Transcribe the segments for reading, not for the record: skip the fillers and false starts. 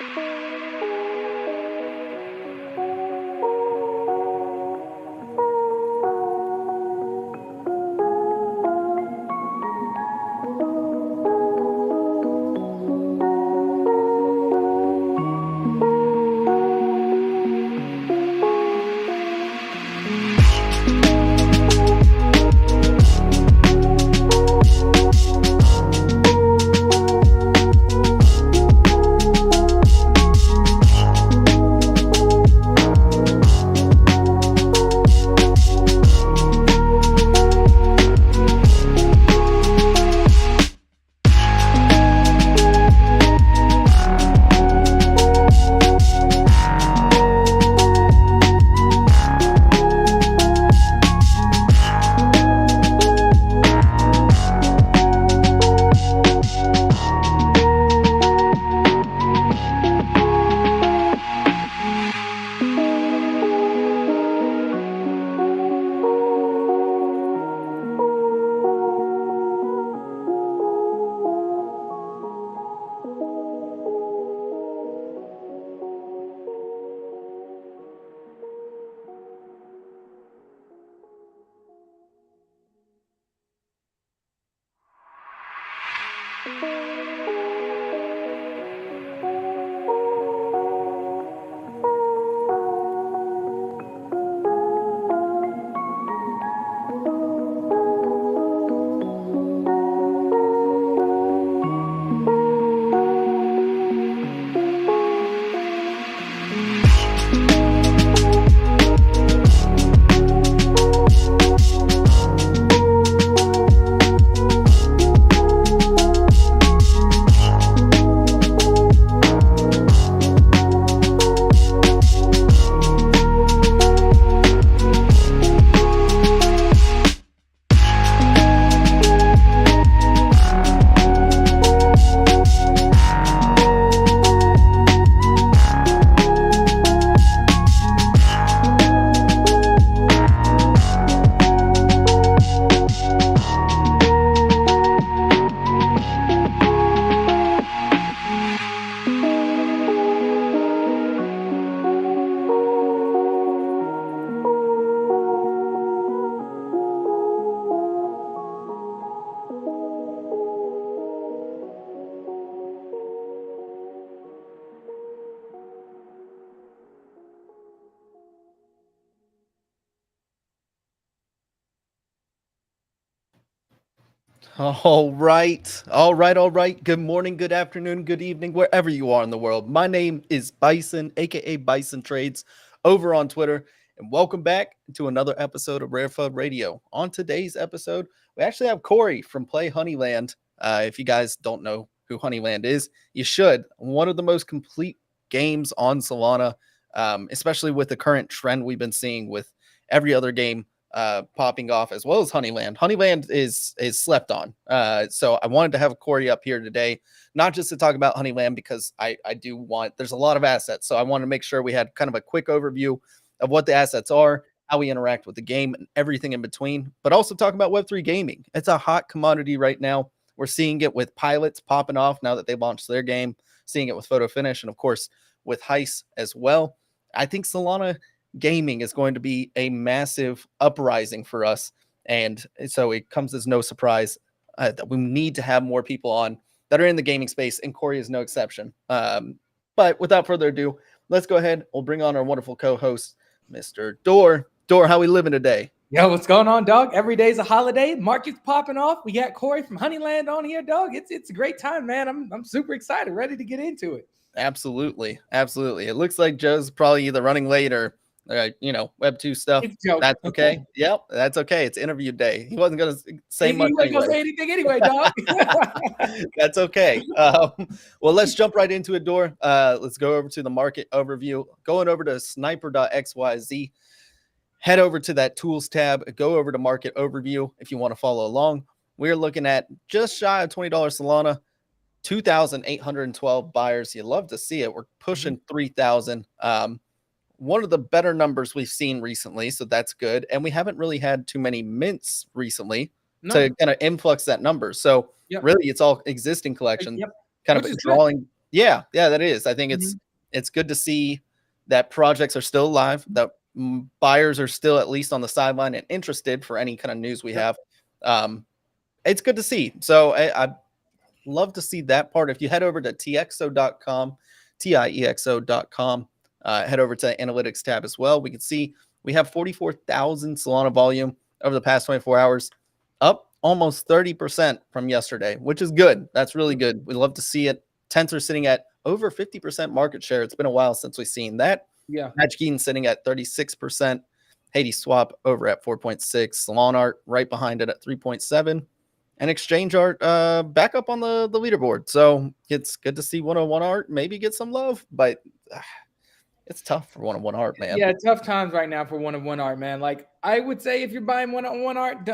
All right. All right. All right. Good morning, good afternoon, good evening, wherever you are in the world. My name is Bison, aka Bison Trades, over on Twitter. And welcome back to another episode of RareFUD Radio. On today's episode, we actually have Corey from Play Honeyland. If you guys don't know who Honeyland is, you should. One of the most complete games on Solana, especially with the current trend we've been seeing with every other game popping off, as well as Honeyland. Honeyland is slept on. So I wanted to have Corey up here today, not just to talk about Honeyland, because I do want, there's a lot of assets. So I want to make sure we had kind of a quick overview of what the assets are, how we interact with the game, and everything in between, but also talk about Web3 gaming. It's a hot commodity right now. We're seeing it with pilots popping off now that they launched their game, seeing it with Photo Finish, and of course with Heist as well. I think Solana gaming is going to be a massive uprising for us, and so it comes as no surprise that we need to have more people on that are in the gaming space, and Corey is no exception. But without further ado, let's go ahead. We'll bring on our wonderful co-host, Mr. Door. How we living today? Yo, what's going on, dog? Every day's a holiday. Market's popping off. We got Corey from Honeyland on here, dog. It's a great time, man. I'm super excited, ready to get into it. Absolutely. It looks like Joe's probably either running late or Web 2 stuff. That's okay. Yep, that's okay. It's interview day. He wasn't gonna say much. He wasn't gonna say anything anyway, dog. That's okay. Well, let's jump right into it, Door. Let's go over to the market overview. Going over to sniper.xyz. Head over to that tools tab. Go over to market overview if you want to follow along. We're looking at just shy of $20 Solana. 2,812 buyers. You love to see it. We're pushing 3,000. One of the better numbers we've seen recently, so that's good. And we haven't really had too many mints recently to kind of influx that number. So really, it's all existing collection, kind of drawing Yeah, that is. I think it's good to see that projects are still alive, that buyers are still at least on the sideline and interested for any kind of news we have. It's good to see. So I love to see that part. If you head over to tiexo.com, tiexo.com, head over to the analytics tab as well. We can see we have 44,000 Solana volume over the past 24 hours, up almost 30% from yesterday, which is good. That's really good. We love to see it. Tensor sitting at over 50% market share. It's been a while since we've seen that. Yeah. Magic Eden sitting at 36%. Hades Swap over at 4.6. Solana Art right behind it at 3.7. And Exchange Art back up on the leaderboard. So it's good to see 101 Art maybe get some love, but it's tough for 101 Art, man. Yeah, tough times right now for 101 Art, man. Like, I would say if you're buying 101 Art,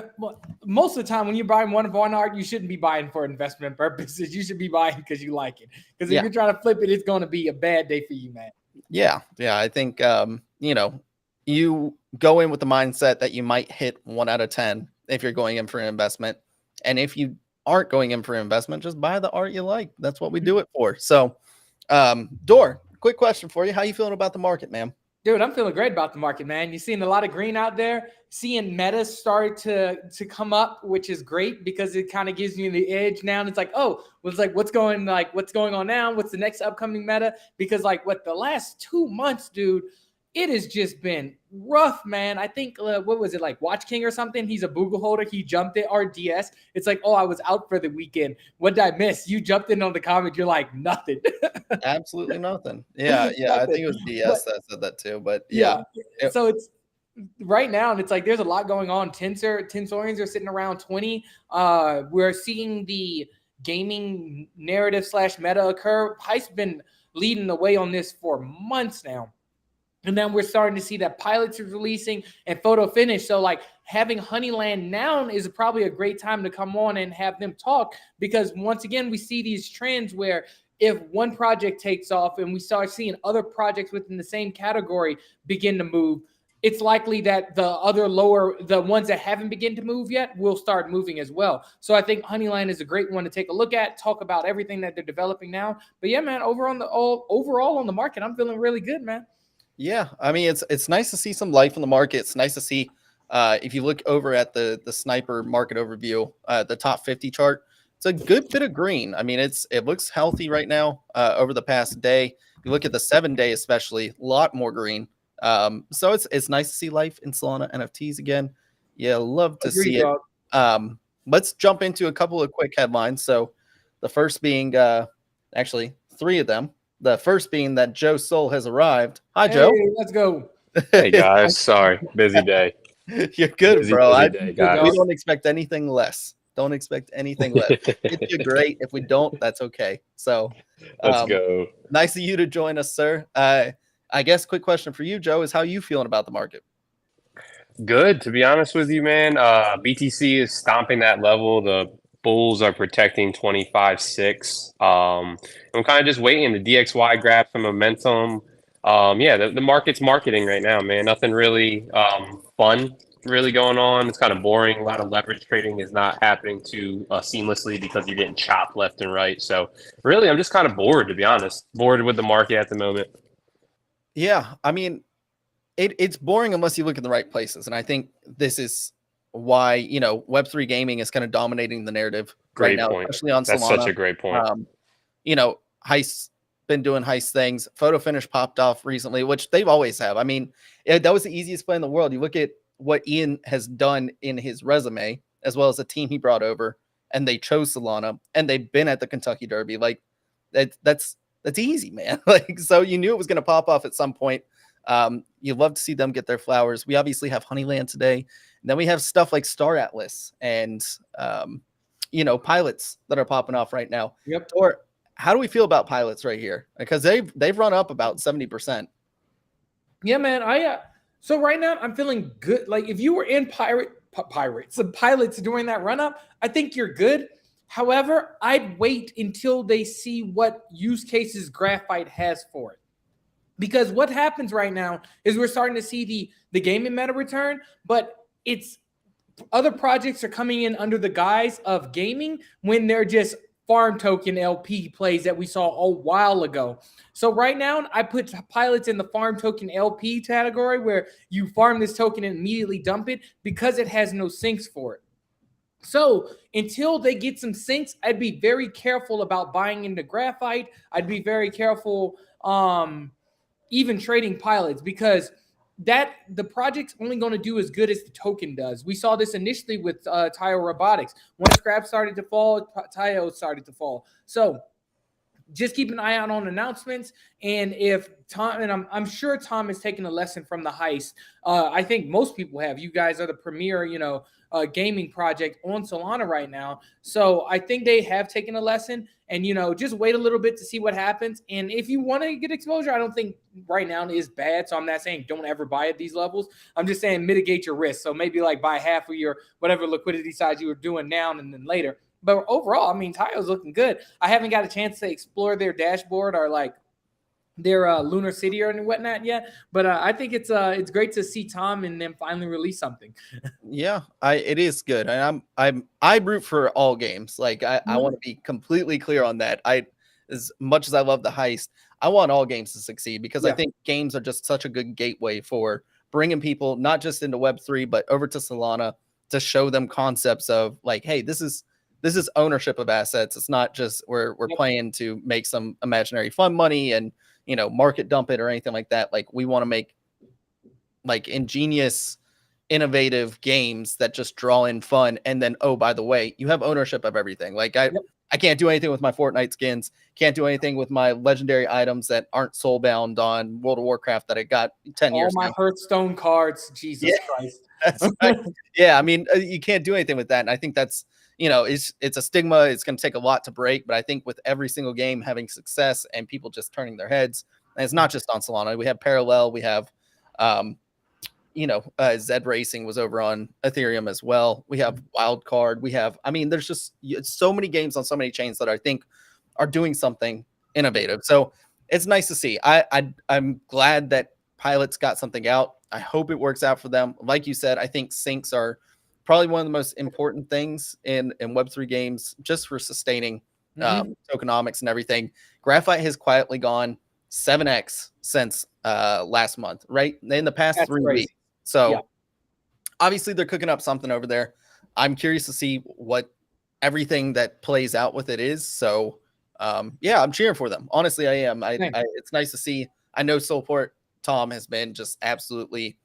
most of the time when you're buying 101 Art, you shouldn't be buying for investment purposes. You should be buying because you like it. Because if you're trying to flip it, it's going to be a bad day for you, man. Yeah. I think, you go in with the mindset that you might hit 1 out of 10 if you're going in for an investment. And if you aren't going in for an investment, just buy the art you like. That's what we do it for. So, Dor, quick question for you. How you feeling about the market, man? Dude, I'm feeling great about the market, man. You're seeing a lot of green out there. Seeing metas start to come up, which is great because it kind of gives you the edge now. And it's like, what's going on now? What's the next upcoming meta? Because the last 2 months, dude, it has just been rough, man. I think, what was it, Watch King or something? He's a Boogle holder. He jumped in RDS. It's like, I was out for the weekend. What did I miss? You jumped in on the comment. You're like, nothing. Absolutely nothing. Yeah. I think it was DS that said that too. But yeah. So it's right now, and it's like there's a lot going on. Tensorians are sitting around 20. We're seeing the gaming narrative / meta occur. Pipe's been leading the way on this for months now. And then we're starting to see that pilots are releasing and photo finish. So having Honeyland now is probably a great time to come on and have them talk, because once again, we see these trends where if one project takes off and we start seeing other projects within the same category begin to move, it's likely that the ones that haven't begun to move yet will start moving as well. So I think Honeyland is a great one to take a look at, talk about everything that they're developing now. But yeah, man, overall on the market, I'm feeling really good, man. Yeah, I mean, it's nice to see some life in the market. It's nice to see if you look over at the Sniper market overview, the top 50 chart, it's a good bit of green. I mean, it looks healthy right now over the past day. You look at the 7-day especially, a lot more green. So it's nice to see life in Solana NFTs again. Yeah, love to see it. Let's jump into a couple of quick headlines. So the first being actually 3 of them. The first being that JoeSol has arrived. Hi, Joe. Let's go. Hey, guys. Sorry. Busy day. You're good, bro. Busy day, guys. We don't expect anything less. Don't expect anything less. It's great. If we don't, that's okay. So let's go. Nice of you to join us, sir. I guess quick question for you, Joe, is how you feeling about the market? Good, to be honest with you, man. BTC is stomping that level. The bulls are protecting 25.6. I'm kind of just waiting. The DXY grab some momentum. The market's marketing right now, man. Nothing really fun really going on. It's kind of boring. A lot of leverage trading is not happening too seamlessly because you're getting chopped left and right. So really, I'm just kind of bored, to be honest. Bored with the market at the moment. Yeah, I mean, it's boring unless you look in the right places. And I think this is why, Web3 gaming is kind of dominating the narrative right now, especially on Solana. That's such a great point. Heist's been doing heist things. Photo Finish popped off recently, which they've always have. I mean, that was the easiest play in the world. You look at what Ian has done in his resume, as well as the team he brought over, and they chose Solana, and they've been at the Kentucky Derby. That's easy, man. So you knew it was going to pop off at some point. You'd love to see them get their flowers. We obviously have Honeyland today. And then we have stuff like Star Atlas and, pilots that are popping off right now. Yep. Or how do we feel about pilots right here? Because they've run up about 70%. Yeah, man. So right now I'm feeling good. Like if you were in pilots during that run up, I think you're good. However, I'd wait until they see what use cases Graphite has for it. Because what happens right now is we're starting to see the gaming meta return, but it's other projects are coming in under the guise of gaming when they're just farm token LP plays that we saw a while ago. So right now, I put pilots in the farm token LP category where you farm this token and immediately dump it because it has no sinks for it. So until they get some sinks, I'd be very careful about buying into graphite. I'd be very careful even trading pilots, because the project's only going to do as good as the token does. We saw this initially with Tayo Robotics. When scrap started to fall, Tayo started to fall. So just keep an eye out on announcements. And if Tom, and I'm sure Tom has taken a lesson from the heist. I think most people have. You guys are the premier, gaming project on Solana right now. So I think they have taken a lesson, and, just wait a little bit to see what happens. And if you want to get exposure, I don't think right now is bad. So I'm not saying don't ever buy at these levels. I'm just saying mitigate your risk. So maybe like buy half of your whatever liquidity size you were doing now and then later. But overall, I mean, Tayo's looking good. I haven't got a chance to explore their dashboard or like their Lunar City or whatnot yet. But I think it's great to see Tom and them finally release something. Yeah, it is good, and I root for all games. Like I want to be completely clear on that. As much as I love the heist, I want all games to succeed, because I think games are just such a good gateway for bringing people not just into Web3 but over to Solana to show them concepts of like, hey, this is ownership of assets. It's not just we're playing to make some imaginary fun money and market dump it or anything like that. Like, we want to make like ingenious, innovative games that just draw in fun. And then, oh, by the way, you have ownership of everything. Like I can't do anything with my Fortnite skins. Can't do anything with my legendary items that aren't soulbound on World of Warcraft that I got 10 years ago. All my Hearthstone cards. Jesus Christ. That's right. Yeah. I mean, you can't do anything with that. And I think that's, it's a stigma. It's going to take a lot to break. But I think with every single game having success and people just turning their heads, and it's not just on Solana. We have Parallel. We have, Zed Racing was over on Ethereum as well. We have Wildcard. There's just so many games on so many chains that I think are doing something innovative. So it's nice to see. I'm glad that pilots got something out. I hope it works out for them. Like you said, I think sinks are probably one of the most important things in Web3 games, just for sustaining tokenomics and everything. Graphite has quietly gone 7x since last month, right? In the past 3 weeks. So obviously they're cooking up something over there. I'm curious to see what everything that plays out with it is. So I'm cheering for them. Honestly, I am. It's nice to see. I know Soulport Tom has been just absolutely,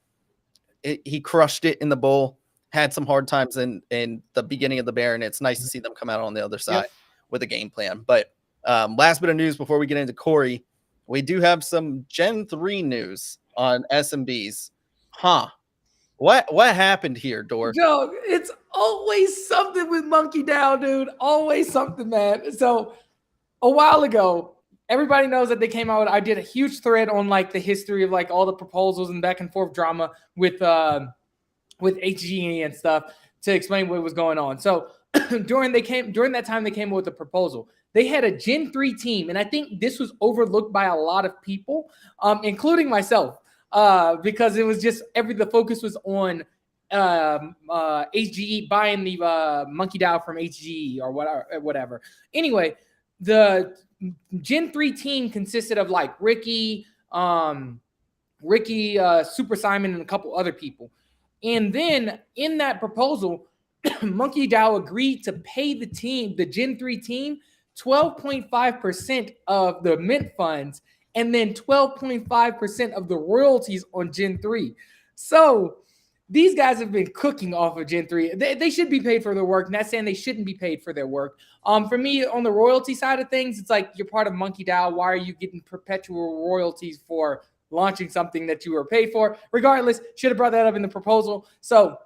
he crushed it in the bull, had some hard times in the beginning of the bear, and it's nice to see them come out on the other side with a game plan. But last bit of news before we get into Corey, we do have some Gen 3 news on SMBs. What happened here, Dor? Yo, it's always something with Monkey DAO, dude. Always something, man. So a while ago, everybody knows that they came out. I did a huge thread on like the history of like all the proposals and back and forth drama with HGE and stuff to explain what was going on. So during that time they came up with a proposal. They had a Gen 3 team, and I think this was overlooked by a lot of people, including myself. Because it was just the focus was on HGE buying the Monkey DAO from HGE or whatever. Anyway, the Gen 3 team consisted of like Ricky, Super Simon, and a couple other people. And then in that proposal, Monkey DAO agreed to pay the Gen 3 team 12.5% of the mint funds, and then 12.5% of the royalties on Gen 3. So these guys have been cooking off of Gen 3. They should be paid for their work. Not saying they shouldn't be paid for their work. For me, on the royalty side of things, it's like, you're part of Monkey DAO. Why are you getting perpetual royalties for launching something that you were paid for? Regardless, should have brought that up in the proposal. So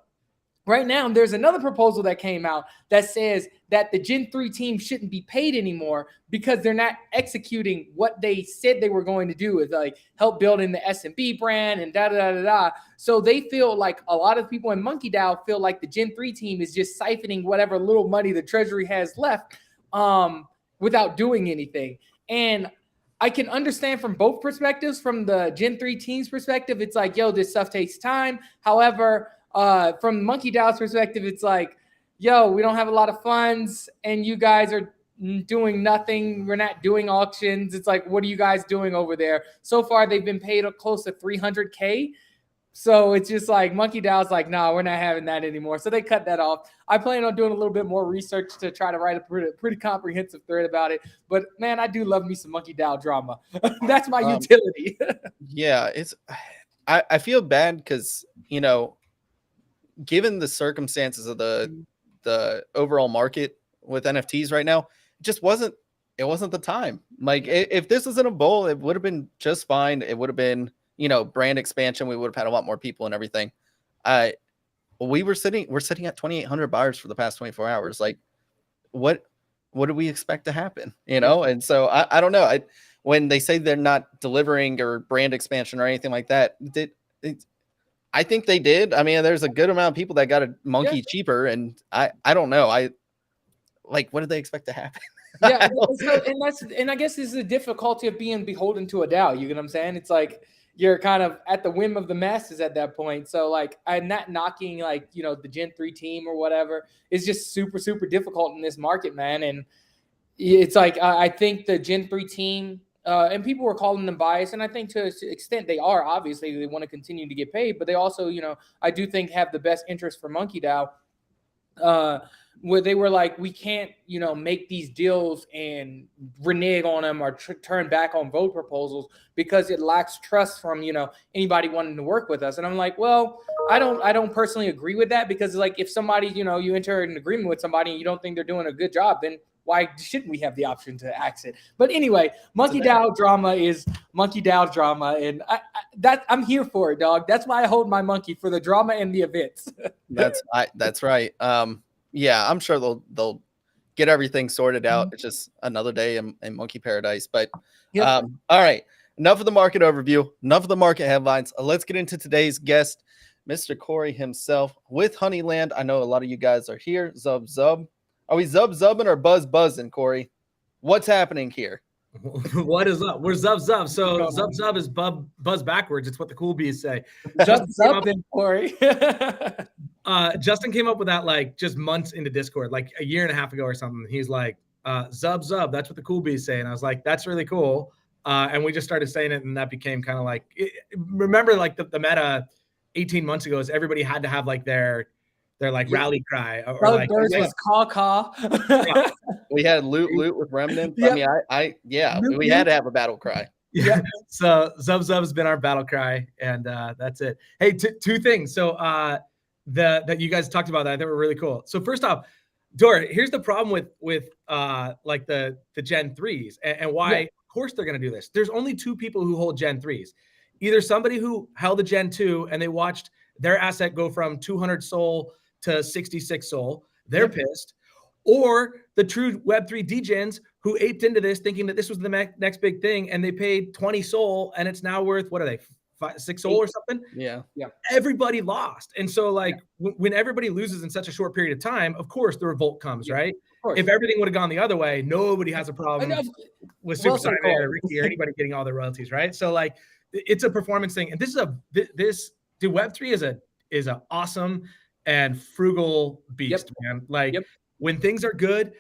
right now, there's another proposal that came out that says that the Gen 3 team shouldn't be paid anymore because they're not executing what they said they were going to do, with like help building the S&B brand and da-da-da-da-da. So they feel like a lot of people in Monkey DAO feel like the Gen 3 team is just siphoning whatever little money the treasury has left without doing anything. And I can understand from both perspectives. From the Gen 3 team's perspective, it's like, yo, this stuff takes time. However, from Monkey DAO's perspective, it's like, yo, we don't have a lot of funds, and you guys are doing nothing. We're not doing auctions. It's like, what are you guys doing over there? So far, they've been paid close to 300K. So it's just like Monkey DAO's like, no, we're not having that anymore. So they cut that off. I plan on doing a little bit more research to try to write a pretty comprehensive thread about it. But man, I do love me some Monkey DAO drama. That's my utility. Yeah, I feel bad because, you know, given the circumstances of the overall market with NFTs right now, it wasn't the time. Like if this was in a bull, it would have been just fine. It would have been, you know, brand expansion. We would have had a lot more people and everything. We're sitting at 2,800 buyers for the past 24 hours. Like what do we expect to happen? You know? And so I don't know. When they say they're not delivering or brand expansion or anything like that, I think they did. I mean, there's a good amount of people that got a monkey cheaper, and I don't know. What do they expect to happen? Yeah, and I guess this is the difficulty of being beholden to a DAO. You get what I'm saying? It's like you're kind of at the whim of the masses at that point. So like, I'm not knocking like, you know, the Gen 3 team or whatever. It's just super, super difficult in this market, man. And it's like, I think the Gen 3 team, and people were calling them biased, and I think to an extent they are. Obviously, they want to continue to get paid, but they also, you know, I do think have the best interest for Monkey DAO. Where they were like, we can't, you know, make these deals and renege on them or turn back on vote proposals because it lacks trust from, you know, anybody wanting to work with us. And I'm like, well, I don't personally agree with that, because like if somebody, you know, you enter an agreement with somebody and you don't think they're doing a good job, then why shouldn't we have the option to exit? But anyway, Monkey DAO drama is Monkey DAO drama, and I'm here for it, dog. That's why I hold my monkey, for the drama and the events. That's right. Yeah, I'm sure they'll get everything sorted out. It's just another day in monkey paradise. But all right, enough of the market overview, enough of the market headlines. Let's get into today's guest, Mr. Corey himself with Honeyland. I know a lot of you guys are here. Zub Zub. Are we zubbing or buzzing, Corey? What's happening here? What is up? We're Zub. So Zub is buzz backwards. It's what the cool bees say. Justin Corey. Justin came up with that like just months into Discord, like a year and a half ago or something. He's like, Zub. That's what the cool bees say. And I was like, that's really cool. And we just started saying it, and that became kind of like, remember like the meta 18 months ago is everybody had to have like their like rally cry or like caw. We had loot with remnant. Yep. I mean, we had to have a battle cry. Yeah. So Zub has been our battle cry, and that's it. Hey, two things. So that you guys talked about that I think were really cool. So first off, Dora, here's the problem with like the Gen 3s and why of course they're gonna do this. There's only two people who hold Gen 3s. Either somebody who held a Gen 2 and they watched their asset go from 200 SOL to 66 SOL, they're pissed. Or the true Web3 degens who aped into this thinking that this was the next big thing, and they paid 20 SOL and it's now worth, what are they, 6 SOL or something? Yeah. Everybody lost. And so like when everybody loses in such a short period of time, of course the revolt comes, right? If everything would have gone the other way, nobody has a problem with Super Simon or Ricky or anybody getting all their royalties, right? So like it's a performance thing. And Web3 is a awesome and frugal beast, man. Like when things are good,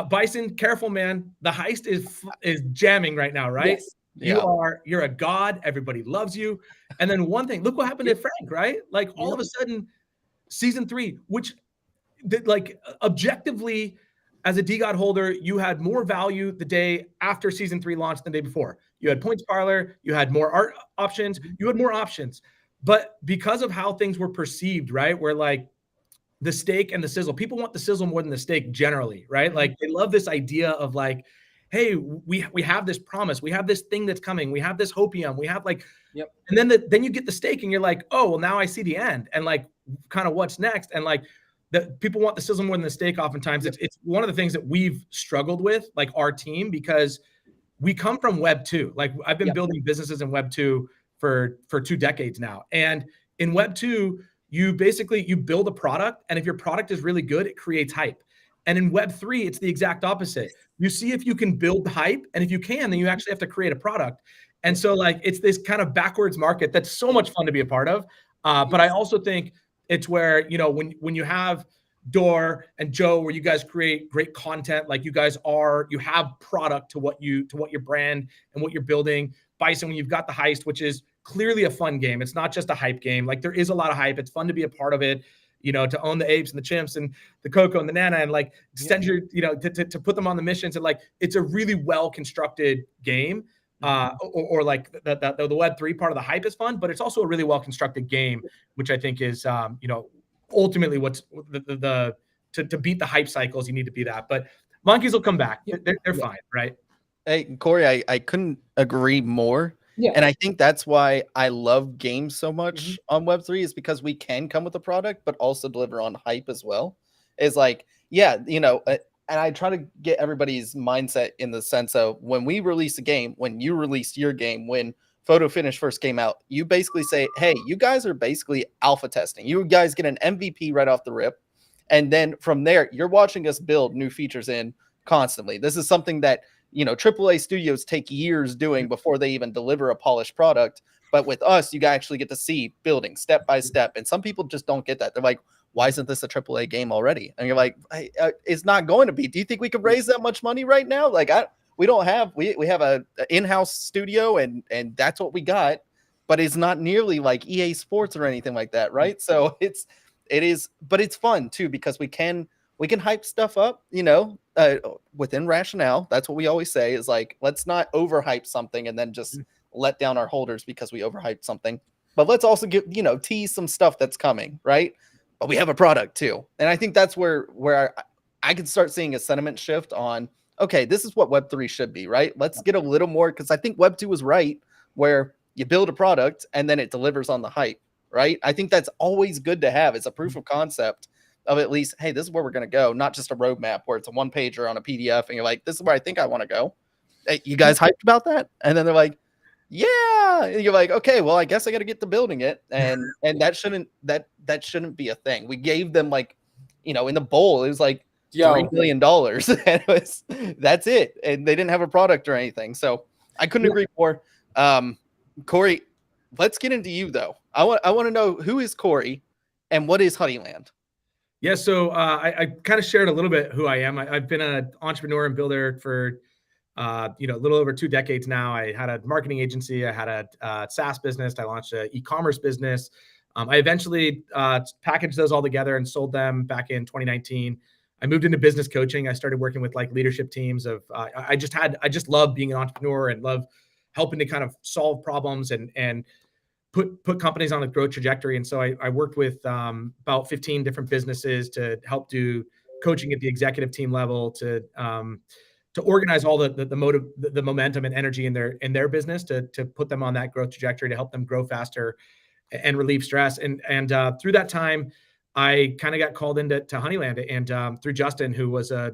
Bison, careful, man. The heist is jamming right now, right? Yes. You're a god. Everybody loves you. And then one thing, look what happened to Frank, right? Like all of a sudden, season 3, which like objectively, as a DGOD holder, you had more value the day after season 3 launched than the day before. You had points parlor, you had more art options, you had more options. But because of how things were perceived, right? Where like the steak and the sizzle, people want the sizzle more than the steak generally, right? Like they love this idea of like, hey, we have this promise, we have this thing that's coming, we have this hopium, we have like, and then you get the steak and you're like, oh, well, now I see the end, and like kind of what's next. And like people want the sizzle more than the steak. Oftentimes it's one of the things that we've struggled with, like our team, because we come from Web 2. Like I've been building businesses in Web 2 for 2 decades now. And in Web 2, you build a product, and if your product is really good, it creates hype. And in Web 3, it's the exact opposite. You see if you can build the hype, and if you can, then you actually have to create a product. And so like it's this kind of backwards market that's so much fun to be a part of. But I also think it's where, you know, when you have Door and Joe, where you guys create great content. Like you have product to what your brand and what you're building. Bison, when you've got the heist, which is clearly a fun game. It's not just a hype game. Like there is a lot of hype. It's fun to be a part of it, to own the apes and the chimps and the Coco and the Nana and like send your, to put them on the missions. And like, it's a really well-constructed game. Or like the Web3 part of the hype is fun, but it's also a really well-constructed game, which I think is, ultimately what's to beat the hype cycles, you need to be that. But monkeys will come back. They're fine, right? Hey, Corey, I couldn't agree more. Yeah. And I think that's why I love games so much on Web3 is because we can come with a product, but also deliver on hype as well. It's like, and I try to get everybody's mindset in the sense of when we release a game, when you released your game, when Photo Finish first came out, you basically say, hey, you guys are basically alpha testing. You guys get an MVP right off the rip. And then from there, you're watching us build new features in constantly. This is something that, AAA studios take years doing before they even deliver a polished product. But with us, you actually get to see building step by step. And some people just don't get that. They're like, why isn't this a AAA game already? And you're like, it's not going to be. Do you think we could raise that much money right now? Like, we don't have, we have a in-house studio and that's what we got, but it's not nearly like EA Sports or anything like that, right? So it is, but it's fun too because we can hype stuff up, within rationale. That's what we always say is like, let's not overhype something and then just let down our holders because we overhyped something. But let's also tease some stuff that's coming, right? But we have a product too. And I think that's where I can start seeing a sentiment shift on, okay, this is what Web3 should be, right? Let's get a little more, because I think Web2 was right, where you build a product and then it delivers on the hype, right? I think that's always good to have. It's a proof of concept of at least, hey, this is where we're going to go, not just a roadmap where it's a one-pager on a PDF and you're like, this is where I think I want to go. Hey, you guys hyped about that? And then they're like, yeah. And you're like, okay, well, I guess I got to get to building it. And that shouldn't be a thing. We gave them like, in the bowl, it was like, $3 million. And that's it. And they didn't have a product or anything. So I couldn't agree more. Corey, let's get into you though. I want to know, who is Corey and what is Honeyland? Yeah. So I kind of shared a little bit who I am. I've been an entrepreneur and builder for, a little over 2 decades now. I had a marketing agency. I had a SaaS business. I launched an e-commerce business. I eventually packaged those all together and sold them back in 2019. I moved into business coaching. I started working with like leadership teams of, I just love being an entrepreneur and love helping to kind of solve problems and put companies on a growth trajectory. And so I worked with about 15 different businesses to help do coaching at the executive team level to organize all the momentum and energy in their business to put them on that growth trajectory, to help them grow faster and relieve stress. And through that time, I kind of got called into Honeyland, and through Justin, who was a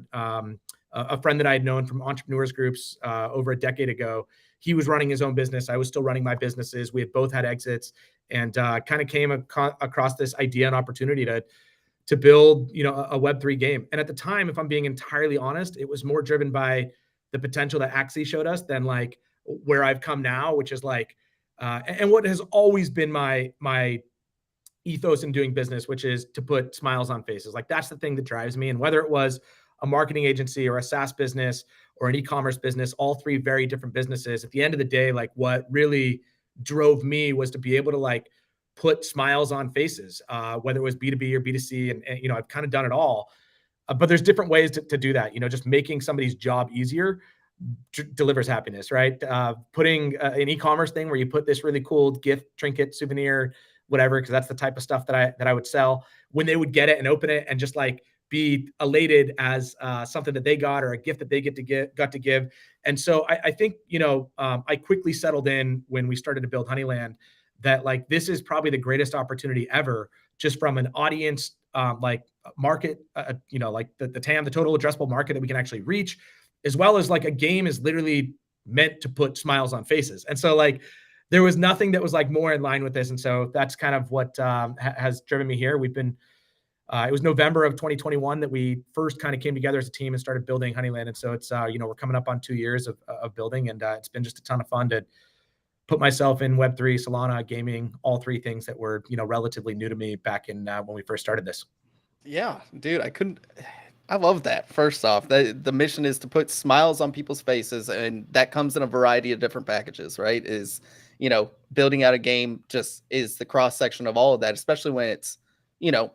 friend that I had known from entrepreneurs groups over a decade ago. He was running his own business. I was still running my businesses. We had both had exits, and kind of came across this idea and opportunity to build, a Web3 game. And at the time, if I'm being entirely honest, it was more driven by the potential that Axie showed us than like where I've come now, which is like, and what has always been my ethos in doing business, which is to put smiles on faces. Like that's the thing that drives me. And whether it was a marketing agency or a SaaS business or an e-commerce business, all three very different businesses, at the end of the day, like what really drove me was to be able to like put smiles on faces, whether it was B2B or B2C. And I've kind of done it all, but there's different ways to do that. Just making somebody's job easier delivers happiness, right? Putting an e-commerce thing where you put this really cool gift, trinket, souvenir, whatever, because that's the type of stuff that I would sell, when they would get it and open it and just like be elated as something that they got or a gift that they got to give. And so I think, I quickly settled in when we started to build Honeyland that like, this is probably the greatest opportunity ever, just from an audience, like market, like the TAM, the total addressable market that we can actually reach, as well as like a game is literally meant to put smiles on faces. And so like, there was nothing that was like more in line with this. And so that's kind of what has driven me here. We've been, it was November of 2021 that we first kind of came together as a team and started building Honeyland. And so it's, we're coming up on 2 years of building, and it's been just a ton of fun to put myself in Web3, Solana, gaming, all three things that were, relatively new to me back in when we first started this. Yeah, dude, I love that. First off, the mission is to put smiles on people's faces, and that comes in a variety of different packages, right? Building out a game just is the cross section of all of that, especially when it's, I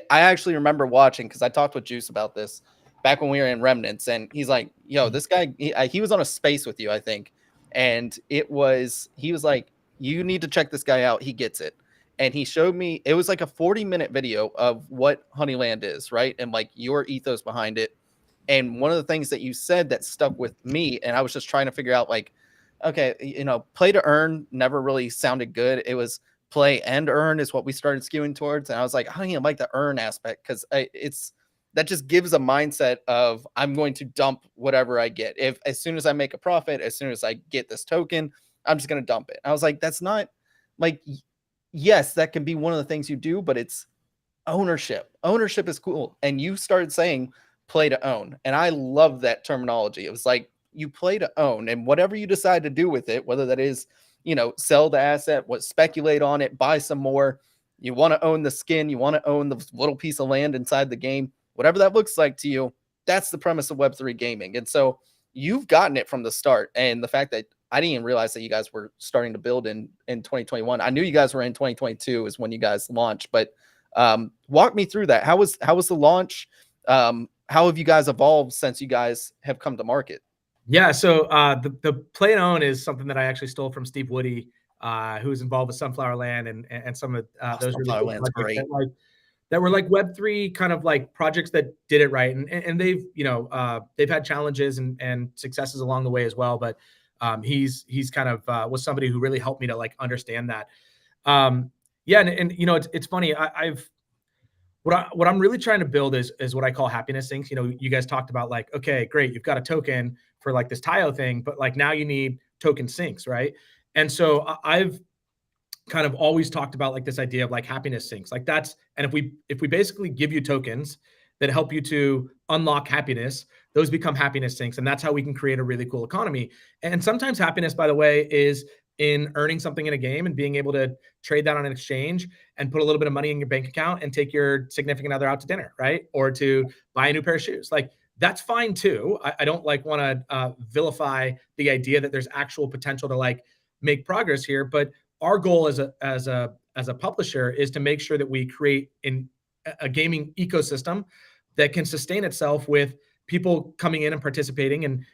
actually remember watching, because I talked with Juice about this back when we were in Remnants, and he's like, yo, this guy, he was on a space with you, I think. And he was like, you need to check this guy out. He gets it. And he showed me, it was like a 40-minute video of what Honeyland is, right? And like your ethos behind it. And one of the things that you said that stuck with me, and I was just trying to figure out, like, okay, play to earn never really sounded good. It was play and earn is what we started skewing towards. And I was like, I like the earn aspect, because that just gives a mindset of, I'm going to dump whatever I get. If as soon as I make a profit, as soon as I get this token, I'm just going to dump it. I was like, that's not like, yes, that can be one of the things you do, but it's ownership. Ownership is cool. And you started saying play to own. And I love that terminology. It was like, you play to own, and whatever you decide to do with it, whether that is, sell the asset, speculate on it, buy some more, you want to own the skin, you want to own the little piece of land inside the game, whatever that looks like to you, that's the premise of Web3 gaming. And so you've gotten it from the start. And the fact that I didn't even realize that you guys were starting to build in 2021. I knew you guys were in 2022 is when you guys launched, but walk me through that. How was the launch? How have you guys evolved since you guys have come to market? Yeah, so the play and own is something that I actually stole from Steve Woody, who's involved with Sunflower Land and some of those Sunflower really Land's great. That were like Web3 kind of like projects that did it right, and they've they've had challenges and successes along the way as well, but he's kind of was somebody who really helped me to like understand that. Yeah, and it's funny. What I'm really trying to build is what I call happiness sinks. You guys talked about like, okay, great, you've got a token for like this Tayo thing, but like now you need token sinks, right? And so I've kind of always talked about like this idea of like happiness sinks, like that's, and if we basically give you tokens that help you to unlock happiness, those become happiness sinks, and that's how we can create a really cool economy. And sometimes happiness, by the way, is in earning something in a game and being able to trade that on an exchange and put a little bit of money in your bank account and take your significant other out to dinner, right? Or to buy a new pair of shoes. Like that's fine too. I don't like want to vilify the idea that there's actual potential to like make progress here, but our goal as a publisher is to make sure that we create a gaming ecosystem that can sustain itself with people coming in and participating. And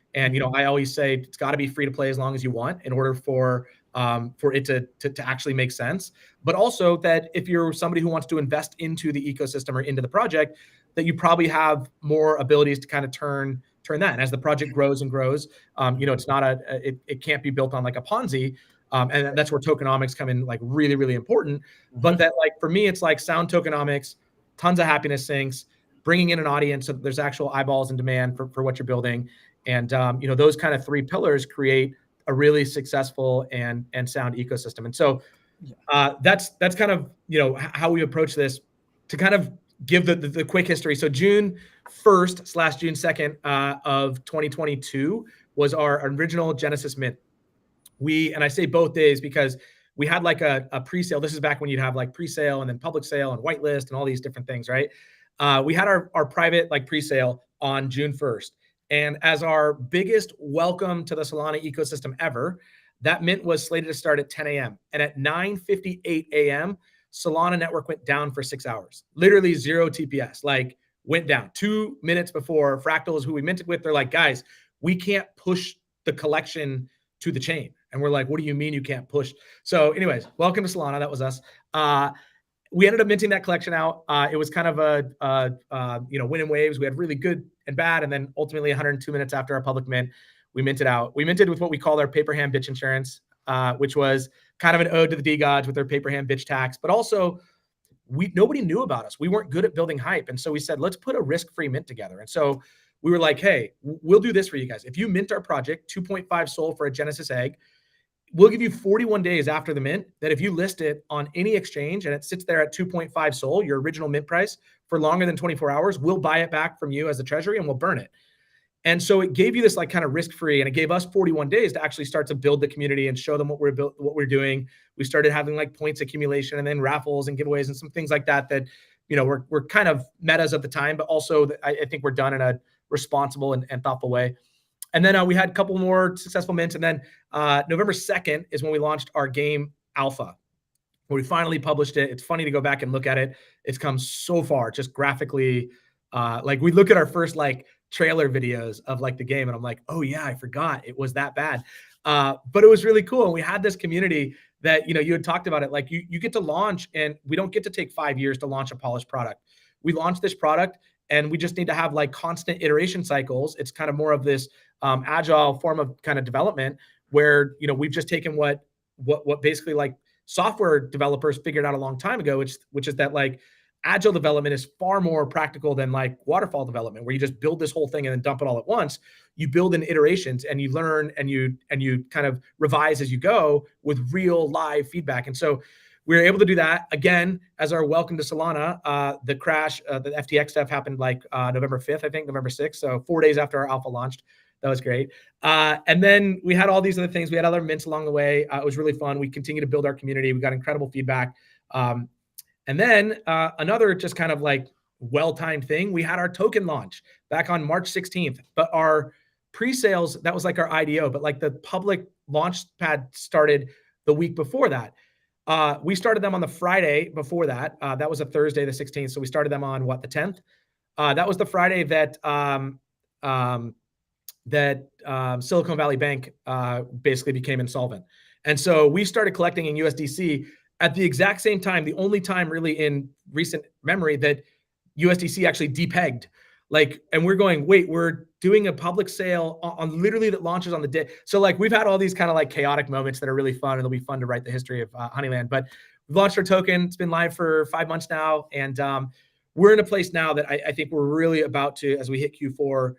I always say it's got to be free to play as long as you want in order for it to actually make sense. But also that if you're somebody who wants to invest into the ecosystem or into the project, that you probably have more abilities to kind of turn that. And as the project grows and grows, it's not it can't be built on like a Ponzi. And that's where tokenomics come in like really, really important. But that like, for me, it's like sound tokenomics, tons of happiness sinks, bringing in an audience so that there's actual eyeballs and demand for what you're building. And, those kind of three pillars create a really successful and sound ecosystem. And so that's kind of, how we approach this. To kind of give the quick history. So June 1st / June 2nd of 2022 was our original Genesis mint. And I say both days because we had like a pre-sale. This is back when you'd have like pre-sale and then public sale and whitelist and all these different things, right? We had our private like pre-sale on June 1st. And as our biggest welcome to the Solana ecosystem ever, that mint was slated to start at 10 a.m. And at 9:58 a.m., Solana network went down for 6 hours. Literally 0 TPS, like went down 2 minutes before Fractal is who we minted with. They're like, guys, we can't push the collection to the chain. And we're like, what do you mean you can't push? So anyways, welcome to Solana. That was us. We ended up minting that collection out. It was kind of a win in waves. We had really good and bad. And then ultimately 102 minutes after our public mint, we minted out. We minted with what we call our paper hand bitch insurance, which was kind of an ode to the D-gods with their paper hand bitch tax. But also, nobody knew about us. We weren't good at building hype. And so we said, let's put a risk-free mint together. And so we were like, hey, we'll do this for you guys. If you mint our project, 2.5 SOL for a Genesis egg, we'll give you 41 days after the mint that if you list it on any exchange and it sits there at 2.5 SOL, your original mint price, for longer than 24 hours, we'll buy it back from you as the treasury and we'll burn it. And so it gave you this like kind of risk-free, and it gave us 41 days to actually start to build the community and show them what we're doing. We started having like points accumulation and then raffles and giveaways and some things like that we're kind of metas at the time, but also I think we're done in a responsible and thoughtful way. And then we had a couple more successful mints. And then November 2nd is when we launched our game Alpha, where we finally published it. It's funny to go back and look at it. It's come so far, just graphically. Like we look at our first like trailer videos of like the game, and I'm like, oh yeah, I forgot it was that bad. But it was really cool. And we had this community that, you had talked about it. Like you get to launch, and we don't get to take 5 years to launch a polished product. We launched this product, and we just need to have like constant iteration cycles. It's kind of more of this agile form of kind of development where, we've just taken what basically like software developers figured out a long time ago, which is that like agile development is far more practical than like waterfall development, where you just build this whole thing and then dump it all at once. You build in iterations, and you learn, and you kind of revise as you go with real live feedback. And so we were able to do that again as our welcome to Solana. The crash, the FTX stuff happened like November 5th, I think, November 6th. So 4 days after our alpha launched. That was great. And then we had all these other things. We had other mints along the way. It was really fun. We continue to build our community. We got incredible feedback. And then another just kind of like well-timed thing, we had our token launch back on March 16th. But our pre-sales, that was like our IDO, but like the public launch pad started the week before that. We started them on the Friday before that. That was a Thursday, the 16th. So we started them on the 10th. That was the Friday that Silicon Valley Bank basically became insolvent. And so we started collecting in USDC at the exact same time, the only time really in recent memory that USDC actually depegged. Like, and we're going, wait, we're doing a public sale on literally that launches on the day. So like we've had all these kind of like chaotic moments that are really fun, and it'll be fun to write the history of Honeyland. But we've launched our token. It's been live for 5 months now. And we're in a place now that I think we're really about to, as we hit Q4,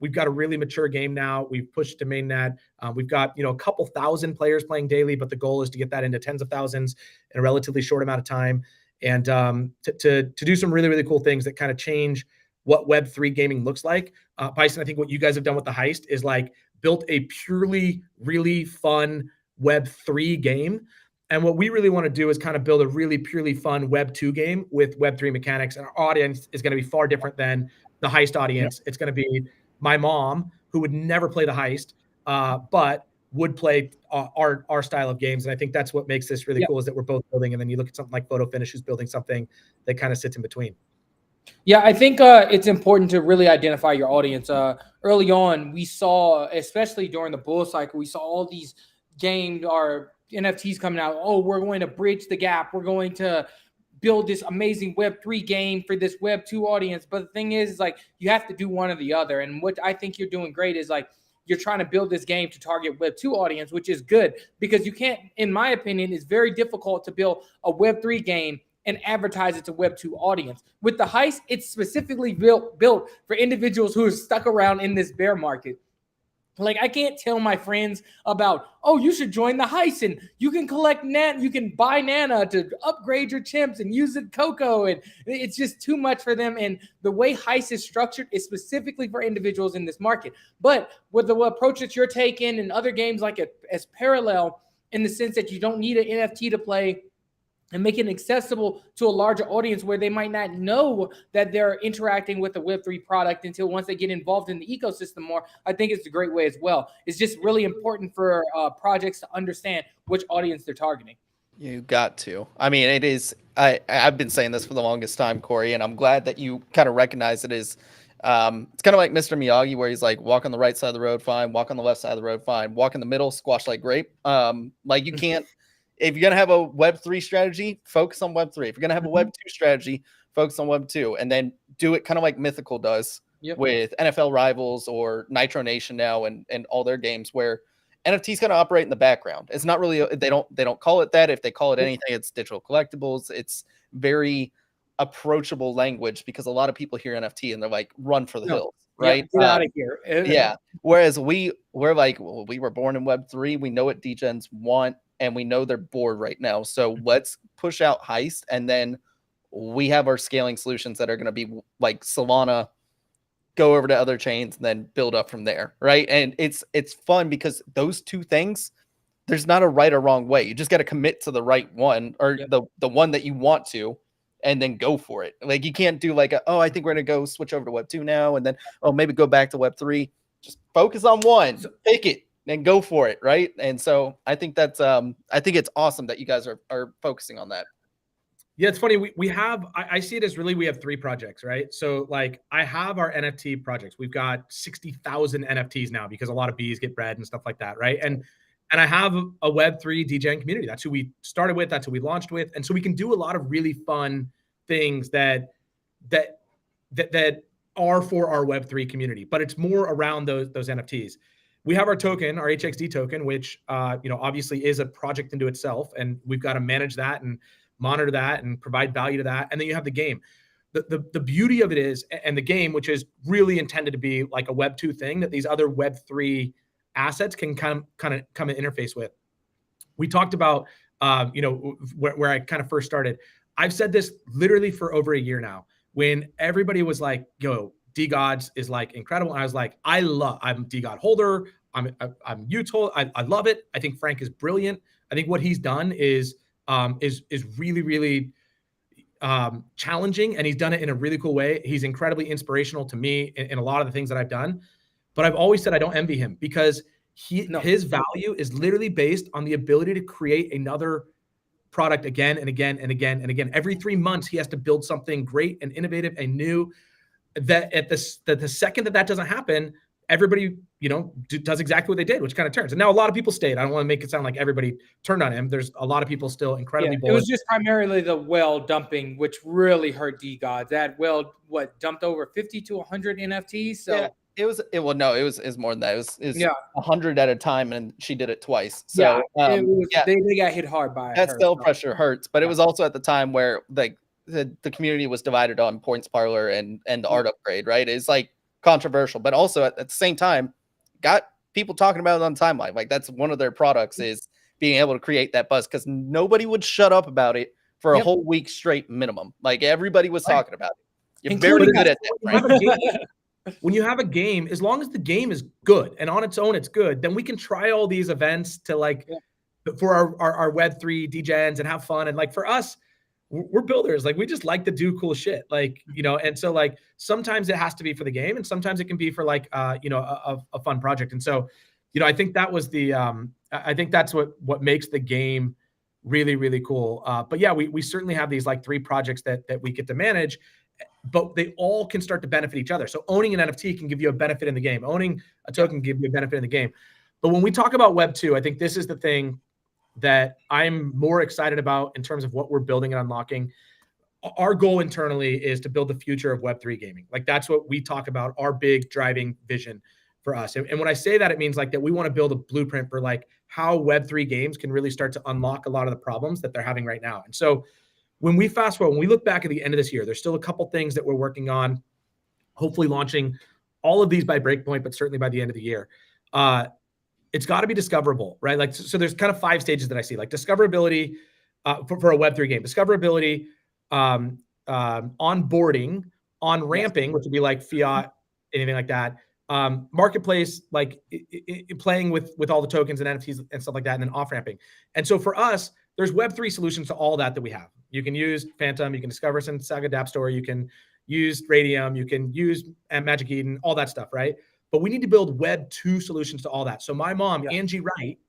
we've got a really mature game now. We've pushed to mainnet. We've got, a couple thousand players playing daily, but the goal is to get that into tens of thousands in a relatively short amount of time. And to do some really, really cool things that kind of change what Web3 gaming looks like. Bison, I think what you guys have done with the heist is like built a purely, really fun Web3 game. And what we really want to do is kind of build a really purely fun Web2 game with Web3 mechanics. And our audience is going to be far different than the heist audience. Yep. It's going to be my mom, who would never play the heist, but would play our style of games. And I think that's what makes this really cool, is that we're both building. And then you look at something like Photo Finish, who's building something that kind of sits in between. Yeah, I think it's important to really identify your audience. Early on, we saw, especially during the bull cycle, we saw all these games or NFTs coming out. Oh, we're going to bridge the gap. We're going to build this amazing Web3 game for this Web2 audience. But the thing is like, you have to do one or the other. And what I think you're doing great is like, you're trying to build this game to target Web2 audience, which is good, because you can't, in my opinion, it's very difficult to build a Web3 game and advertise it to Web2 audience. With the heist, it's specifically built for individuals who are stuck around in this bear market. Like, I can't tell my friends about, oh, you should join the heist and you can collect you can buy Nana to upgrade your chimps and use it Coco. And it's just too much for them. And the way heist is structured is specifically for individuals in this market. But with the approach that you're taking and other games like it as parallel, in the sense that you don't need an NFT to play, and make it accessible to a larger audience where they might not know that they're interacting with a Web3 product until once they get involved in the ecosystem more. I think it's a great way as well. It's just really important for projects to understand which audience they're targeting. You got to. I mean, it is. I've been saying this for the longest time, Corey, and I'm glad that you kind of recognize it as. It's kind of like Mr. Miyagi, where he's like, walk on the right side of the road, fine. Walk on the left side of the road, fine. Walk in the middle, squash like grape. Like you can't. If you're going to have a Web3 strategy, focus on Web3. If you're going to have a Web2 strategy, focus on Web2. And then do it kind of like Mythical does with NFL Rivals or Nitro Nation now and all their games, where NFTs kind of operate in the background. It's not really, they don't call it that. If they call it anything, it's digital collectibles. It's very approachable language, because a lot of people hear NFT and they're like, run for the hills, right? Get out of here. Yeah. Whereas we're like, well, we were born in Web3. We know what degens want. And we know they're bored right now. So let's push out heist. And then we have our scaling solutions that are going to be like Solana, go over to other chains and then build up from there. Right. And it's fun because those two things, there's not a right or wrong way. You just got to commit to the right one, or the one that you want to, and then go for it. Like you can't do like, oh, I think we're going to go switch over to Web 2 now. And then, oh, maybe go back to Web 3. Just focus on one, pick it and go for it. Right. And so I think that's, I think it's awesome that you guys are focusing on that. Yeah, it's funny. We have, I see it as really, we have 3 projects, right? So like I have our NFT projects. We've got 60,000 NFTs now because a lot of bees get bred and stuff like that, right? And I have a Web3 DJing community. That's who we started with. That's who we launched with. And so we can do a lot of really fun things that are for our Web3 community, but it's more around those NFTs. We have our token, our HXD token, which obviously is a project into itself, and we've got to manage that and monitor that and provide value to that. And then you have the game. The beauty of it is, and the game, which is really intended to be like a Web 2 thing that these other Web3 assets can kind of come and interface with. We talked about, where I kind of first started. I've said this literally for over a year now, when everybody was like, yo, DGods is like incredible. And I was like, I'm DGod holder. I'm UTOL. I love it. I think Frank is brilliant. I think what he's done is really, really challenging, and he's done it in a really cool way. He's incredibly inspirational to me in a lot of the things that I've done. But I've always said I don't envy him, because his value is literally based on the ability to create another product again and again and again and again. Every 3 months, he has to build something great and innovative and new. That the second that doesn't happen, everybody does exactly what they did, which kind of turns. And now a lot of people stayed. I don't want to make it sound like everybody turned on him. There's a lot of people still incredibly bullish. It was just primarily the whale dumping, which really hurt DGods. That whale dumped over 50 to 100 NFTs. So yeah. It was more than that. It was 100 at a time, and she did it twice. So they got hit hard by that. Sell pressure hurts, but it was also at the time where like the community was divided on Points Parlor and the art upgrade, right? It's like controversial, but also at the same time got people talking about it on timeline. Like that's one of their products, is being able to create that buzz, because nobody would shut up about it for a whole week straight minimum. Like everybody was talking about it. You're very good at that, right? When you have a game, as long as the game is good and on its own it's good, then we can try all these events to for our Web3 DJs and have fun. And like for us, we're builders. Like we just like to do cool shit. Like, and so like sometimes it has to be for the game, and sometimes it can be for like a fun project. And so, I think that was I think that's what makes the game really, really cool. But yeah, we certainly have these like 3 projects that we get to manage, but they all can start to benefit each other. So owning an NFT can give you a benefit in the game. Owning a token can give you a benefit in the game. But when we talk about Web 2, I think this is the thing that I'm more excited about in terms of what we're building and unlocking. Our goal internally is to build the future of Web 3 gaming. Like that's what we talk about, our big driving vision for us. And when I say that, it means like that we want to build a blueprint for like how Web 3 games can really start to unlock a lot of the problems that they're having right now. And so when we fast forward, when we look back at the end of this year, there's still a couple things that we're working on, hopefully launching all of these by Breakpoint, but certainly by the end of the year. It's got to be discoverable, right? Like, so there's kind of 5 stages that I see, like discoverability for a Web3 game, discoverability, onboarding, on ramping, which would be like fiat, anything like that. Marketplace, like playing with all the tokens and NFTs and stuff like that, and then off ramping. And so for us, there's Web3 solutions to all that we have. You can use Phantom, you can discover us in Saga Dap Store, you can use Radium, you can use Magic Eden, all that stuff, right? But we need to build Web 2 solutions to all that. So my mom, Angie Wright,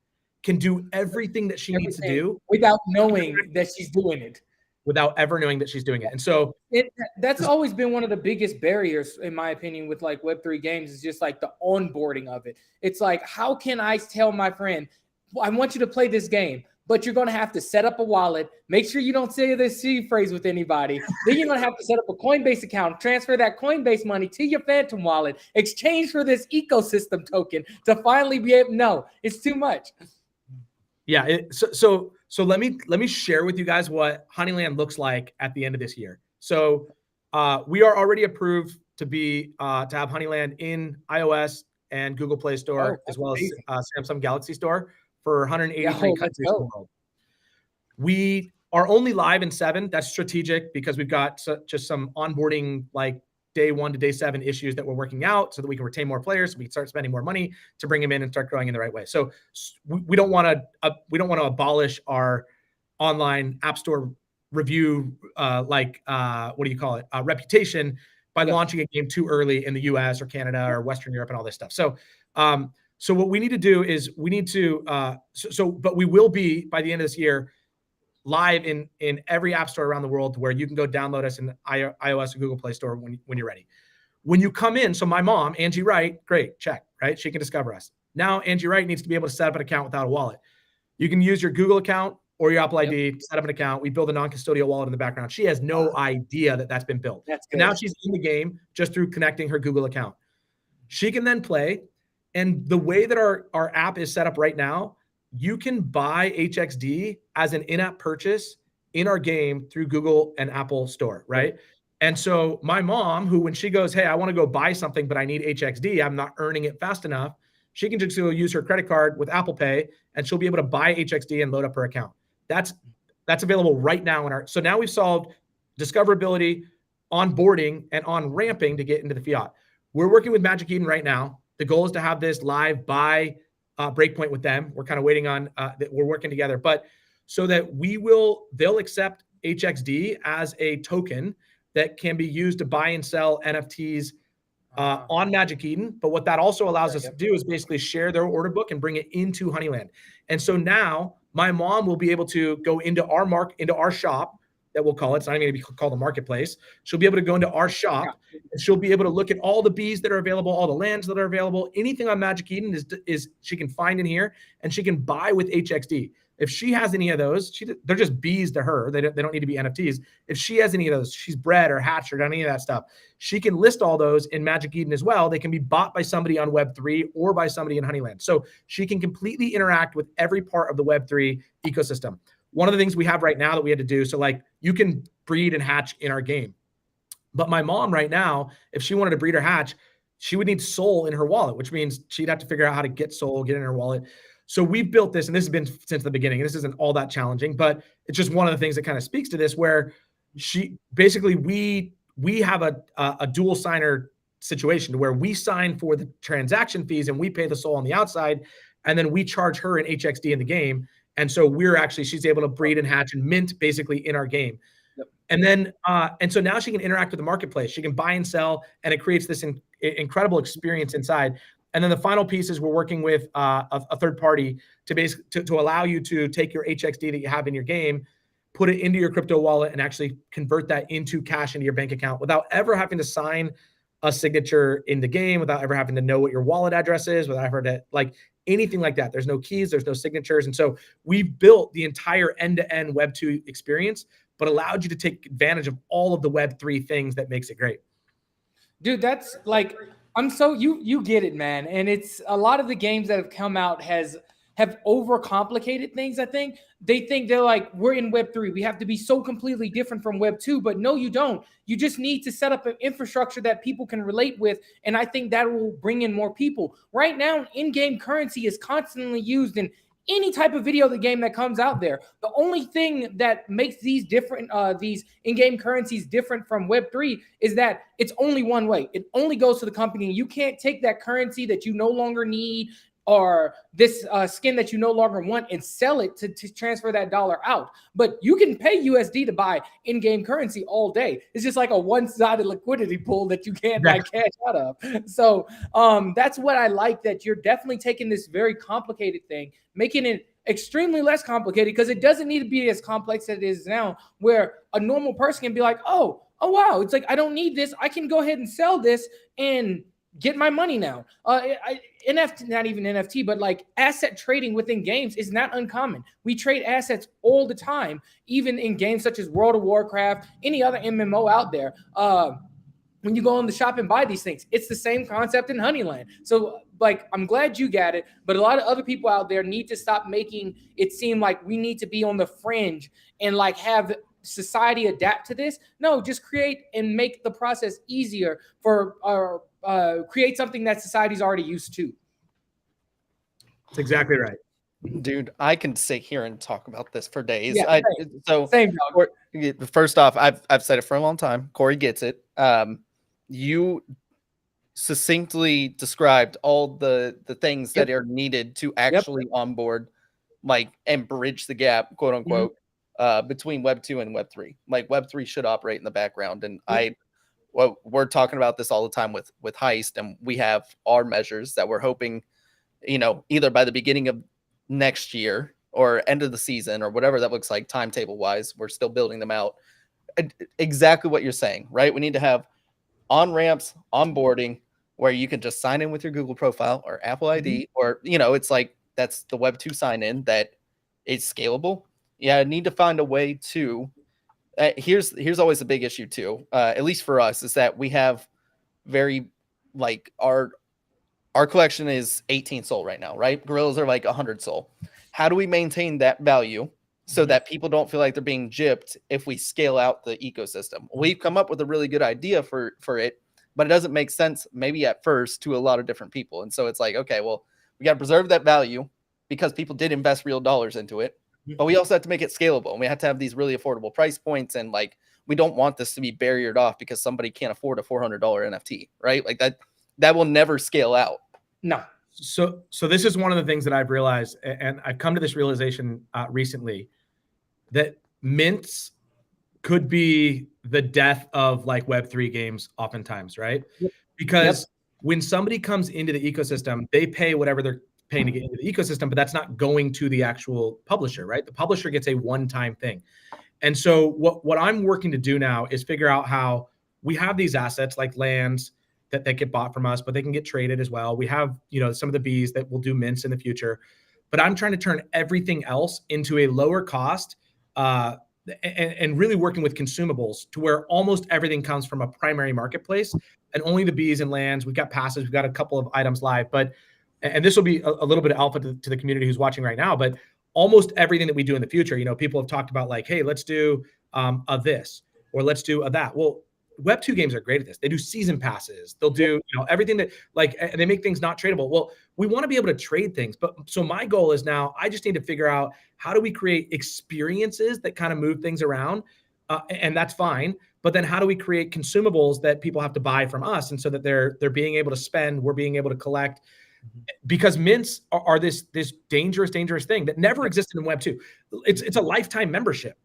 can do everything that she needs to do without knowing that she's doing it. Without ever knowing that she's doing it. And so that's always been one of the biggest barriers, in my opinion, with like Web3 games, is just like the onboarding of it. It's like, how can I tell my friend, I want you to play this game, but you're going to have to set up a wallet, make sure you don't say the seed phrase with anybody. Then you're going to have to set up a Coinbase account, transfer that Coinbase money to your Phantom wallet, exchange for this ecosystem token to finally be able, no, it's too much. Yeah. So let me share with you guys what Honeyland looks like at the end of this year. So we are already approved to have Honeyland in iOS and Google Play Store, as well as Samsung Galaxy Store for 183 countries in the world. We are only live in 7. That's strategic because we've got just some onboarding, like day 1 to day 7 issues that we're working out so that we can retain more players, so we can start spending more money to bring them in and start growing in the right way. So we don't want to abolish our online app store review, what do you call it? Reputation by launching a game too early in the US or Canada or Western Europe and all this stuff. So, so what we need to do is we need to, but we will be by the end of this year live in every app store around the world where you can go download us in iOS or Google Play Store when you're ready. When you come in, so my mom, Angie Wright, great, check, right? She can discover us. Now Angie Wright needs to be able to set up an account without a wallet. You can use your Google account or your Apple ID, set up an account. We build a non-custodial wallet in the background. She has no idea that that's been built. That's good. Now she's in the game just through connecting her Google account. She can then play. And the way that our app is set up right now, you can buy HXD as an in-app purchase in our game through Google and Apple Store, right? And so my mom, who when she goes, hey, I want to go buy something, but I need HXD, I'm not earning it fast enough, she can just use her credit card with Apple Pay, and she'll be able to buy HXD and load up her account. That's available right now in our. So now we've solved discoverability, onboarding, and on ramping to get into the fiat. We're working with Magic Eden right now. The goal is to have this live by breakpoint with them. We're kind of waiting on that. We're working together, but so that they'll accept HXD as a token that can be used to buy and sell NFTs on Magic Eden. But what that also allows us to do is basically share their order book and bring it into Honeyland. And so now my mom will be able to go into our shop, that we'll call it. It's not even going to be called a marketplace. She'll be able to go into our shop and she'll be able to look at all the bees that are available, all the lands that are available. Anything on Magic Eden is she can find in here, and she can buy with HXD. If she has any of those, they're just bees to her. They don't need to be NFTs. If she has any of those, she's bred or hatched or done any of that stuff, she can list all those in Magic Eden as well. They can be bought by somebody on Web3 or by somebody in Honeyland. So she can completely interact with every part of the Web3 ecosystem. One of the things we have right now that we had to do, so like you can breed and hatch in our game. But my mom right now, if she wanted to breed or hatch, she would need SOL in her wallet, which means she'd have to figure out how to get SOL, get in her wallet. So we've built this, and this has been since the beginning. This isn't all that challenging, but it's just one of the things that kind of speaks to this, where we have a dual signer situation where we sign for the transaction fees and we pay the SOL on the outside, and then we charge her an HXD in the game. And so she's able to breed and hatch and mint basically in our game. Yep. And then, and so now she can interact with the marketplace. She can buy and sell, and it creates this incredible experience inside. And then the final piece is we're working with a third party to allow you to take your HXD that you have in your game, put it into your crypto wallet, and actually convert that into cash into your bank account without ever having to sign a signature in the game, without ever having to know what your wallet address is, without ever to anything like that. There's no keys, there's no signatures. And so we've built the entire end-to-end Web2 experience, but allowed you to take advantage of all of the Web3 things that makes it great. Dude, that's like, you get it, man. And it's a lot of the games that have come out have overcomplicated things. I think they're like, we're in Web3. We have to be so completely different from Web2, but no, you don't. You just need to set up an infrastructure that people can relate with. And I think that will bring in more people. Right now, in-game currency is constantly used in any type of video game that comes out there. The only thing that makes these in-game currencies different from Web3 is that it's only one way. It only goes to the company. You can't take that currency that you no longer need, or this skin that you no longer want, and sell it to transfer that dollar out. But you can pay USD to buy in-game currency all day. It's just like a one-sided liquidity pool that you can't cash out of. So that's what I like, that you're definitely taking this very complicated thing, making it extremely less complicated, because it doesn't need to be as complex as it is now, where a normal person can be like, oh wow, it's like, I don't need this. I can go ahead and sell this and get my money now. NFT, not even NFT, but like asset trading within games is not uncommon. We trade assets all the time, even in games such as World of Warcraft, any other MMO out there. When you go on the shop and buy these things, it's the same concept in Honeyland. So like, I'm glad you got it, but a lot of other people out there need to stop making it seem like we need to be on the fringe and like have society adapt to this. No, just create and make the process easier for create something that society's already used to. That's exactly right. Dude, I can sit here and talk about this for days. Yeah, same dog. First off, I've said it for a long time. Corey gets it. You succinctly described all the things that are needed to actually onboard, like, and bridge the gap, quote unquote, between Web 2 and Web 3. Like Web 3 should operate in the background. And we're talking about this all the time with Heist, and we have our measures that we're hoping, either by the beginning of next year or end of the season or whatever that looks like timetable wise, we're still building them out. Exactly what you're saying, right? We need to have on-ramps, onboarding, where you can just sign in with your Google profile or Apple ID, or, it's like, that's the Web 2 sign in that is scalable. Yeah, I need to find a way to, here's always a big issue too, at least for us, is that we have very, like, our collection is 18 SOL right now, right? Gorillas are like 100 SOL. How do we maintain that value so that people don't feel like they're being gypped if we scale out the ecosystem? We've come up with a really good idea for it, but it doesn't make sense maybe at first to a lot of different people. And so it's like, okay, well, we got to preserve that value because people did invest real dollars into it, but we also have to make it scalable. And we have to have these really affordable price points. And like, we don't want this to be barriered off because somebody can't afford a $400 NFT, right? Like that will never scale out. No. So this is one of the things that I've realized, and I've come to this realization recently, that mints could be the death of like Web3 games oftentimes, right? Yep. Because when somebody comes into the ecosystem, they pay whatever they're paying to get into the ecosystem, but that's not going to the actual publisher, right? The publisher gets a one-time thing. And so what I'm working to do now is figure out how we have these assets like lands that get bought from us, but they can get traded as well. We have, some of the bees that will do mints in the future, but I'm trying to turn everything else into a lower cost, and really working with consumables to where almost everything comes from a primary marketplace, and only the bees and lands. We've got passes, we've got a couple of items live, and this will be a little bit of alpha to the community who's watching right now, but almost everything that we do in the future, people have talked about like, hey, let's do a this, or let's do a that. Well, Web 2 games are great at this. They do season passes. They'll do, everything that and they make things not tradable. Well, we want to be able to trade things. But so my goal is now I just need to figure out how do we create experiences that kind of move things around. And that's fine. But then how do we create consumables that people have to buy from us? And so that they're being able to spend, we're being able to collect, because mints are this dangerous thing that never existed in Web 2. It's a lifetime membership.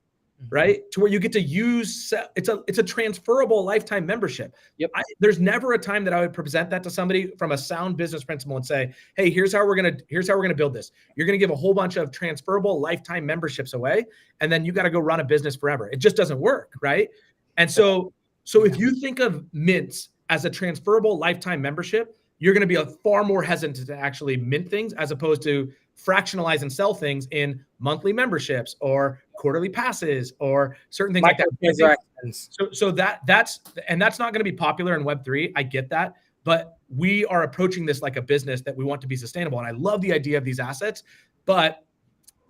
Right, to where you get to use it's a transferable lifetime membership. Yep. There's never a time that I would present that to somebody from a sound business principle and say, hey, here's how we're gonna build this. You're gonna give a whole bunch of transferable lifetime memberships away, and then you got to go run a business forever. It just doesn't work, right? And so if you think of mints as a transferable lifetime membership, you're going to be far more hesitant to actually mint things as opposed to fractionalize and sell things in monthly memberships or quarterly passes or certain things like that. So that's not going to be popular in Web3. I get that, but we are approaching this like a business that we want to be sustainable. And I love the idea of these assets, but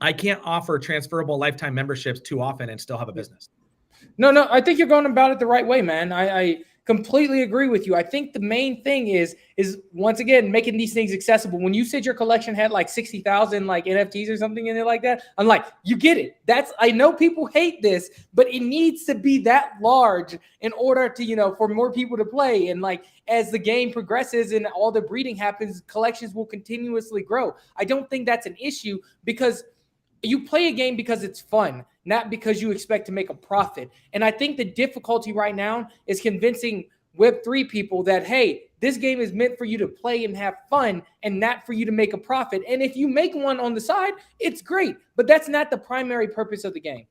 I can't offer transferable lifetime memberships too often and still have a business. No, I think you're going about it the right way, man. I completely agree with you. I think the main thing is once again making these things accessible. When you said your collection had like 60,000 like NFTs or something in it like that, I'm like, you get it. I know people hate this, but it needs to be that large in order to, for more people to play. And like as the game progresses and all the breeding happens, collections will continuously grow. I don't think that's an issue because you play a game because it's fun, not because you expect to make a profit. And I think the difficulty right now is convincing Web3 people that, hey, this game is meant for you to play and have fun and not for you to make a profit. And if you make one on the side, it's great, but that's not the primary purpose of the game.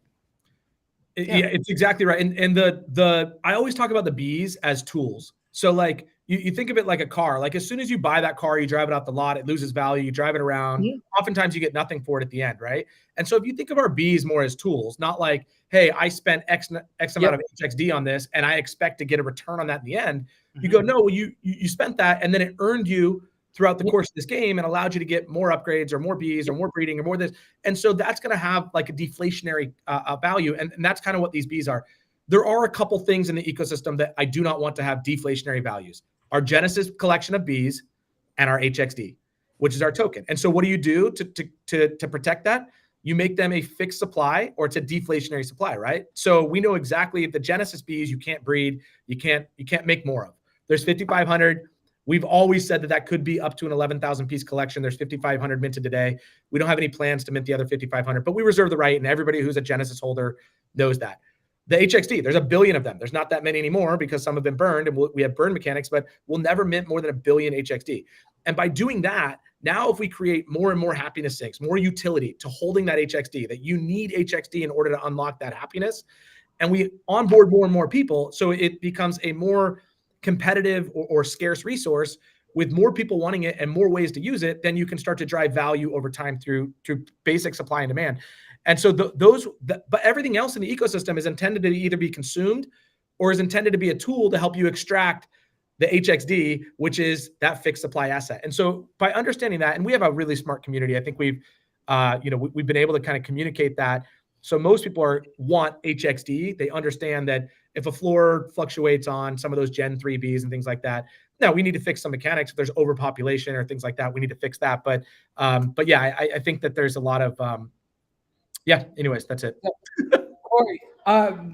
Yeah, it's exactly right. And I always talk about the bees as tools. So like you think of it like a car. Like as soon as you buy that car, you drive it out the lot, it loses value, you drive it around. Mm-hmm. Oftentimes you get nothing for it at the end, right? And so if you think of our bees more as tools, not like, hey, I spent X amount of HXD on this and I expect to get a return on that in the end. Mm-hmm. You go, no, well, you spent that and then it earned you throughout the course of this game and allowed you to get more upgrades or more bees or more breeding or more this. And so that's going to have like a deflationary value. And that's kind of what these bees are. There are a couple things in the ecosystem that I do not want to have deflationary values. Our Genesis collection of bees and our HXD, which is our token. And so what do you do to protect that? You make them a fixed supply or it's a deflationary supply, right? So we know exactly if the Genesis bees you can't breed, you can't make more of. There's 5,500. We've always said that could be up to an 11,000 piece collection. There's 5,500 minted today. We don't have any plans to mint the other 5,500, but we reserve the right, and everybody who's a Genesis holder knows that. The HXD, there's 1 billion of them. There's not that many anymore because some have been burned, and we have burn mechanics, but we'll never mint more than 1 billion HXD. And by doing that, now if we create more and more happiness sinks, more utility to holding that HXD, that you need HXD in order to unlock that happiness, and we onboard more and more people, so it becomes a more competitive or scarce resource with more people wanting it and more ways to use it, then you can start to drive value over time through basic supply and demand. And so but everything else in the ecosystem is intended to either be consumed or is intended to be a tool to help you extract the HXD, which is that fixed supply asset. And so by understanding that, and we have a really smart community, I think we've been able to kind of communicate that. So most people want HXD. They understand that if a floor fluctuates on some of those Gen 3 Bs and things like that, now we need to fix some mechanics. If there's overpopulation or things like that, we need to fix that. But yeah, I think that there's a lot of, anyways, that's it. Corey,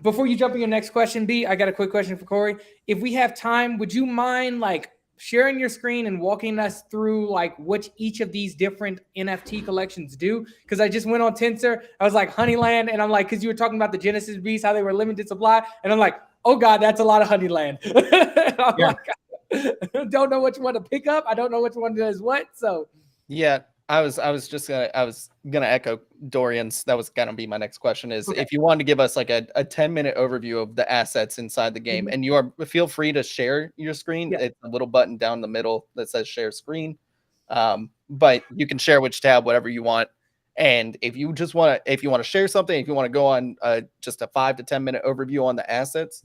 before you jump in your next question, B, I got a quick question for Corey. If we have time, would you mind sharing your screen and walking us through what each of these different NFT collections do? Because I just went on Tensor. I was like Honeyland, and I'm like, because you were talking about the Genesis beasts, how they were limited supply, and I'm like, oh God, that's a lot of Honeyland. I don't know which one to pick up. I don't know which one does what. So yeah, I was gonna echo Dorian's. That was gonna be my next question. Is if you wanted to give us a 10-minute overview of the assets inside the game, and feel free to share your screen. It's a little button down the middle that says share screen, but you can share which tab, whatever you want. And if you want to share something, if you want to go on just a 5 to 10 minute overview on the assets,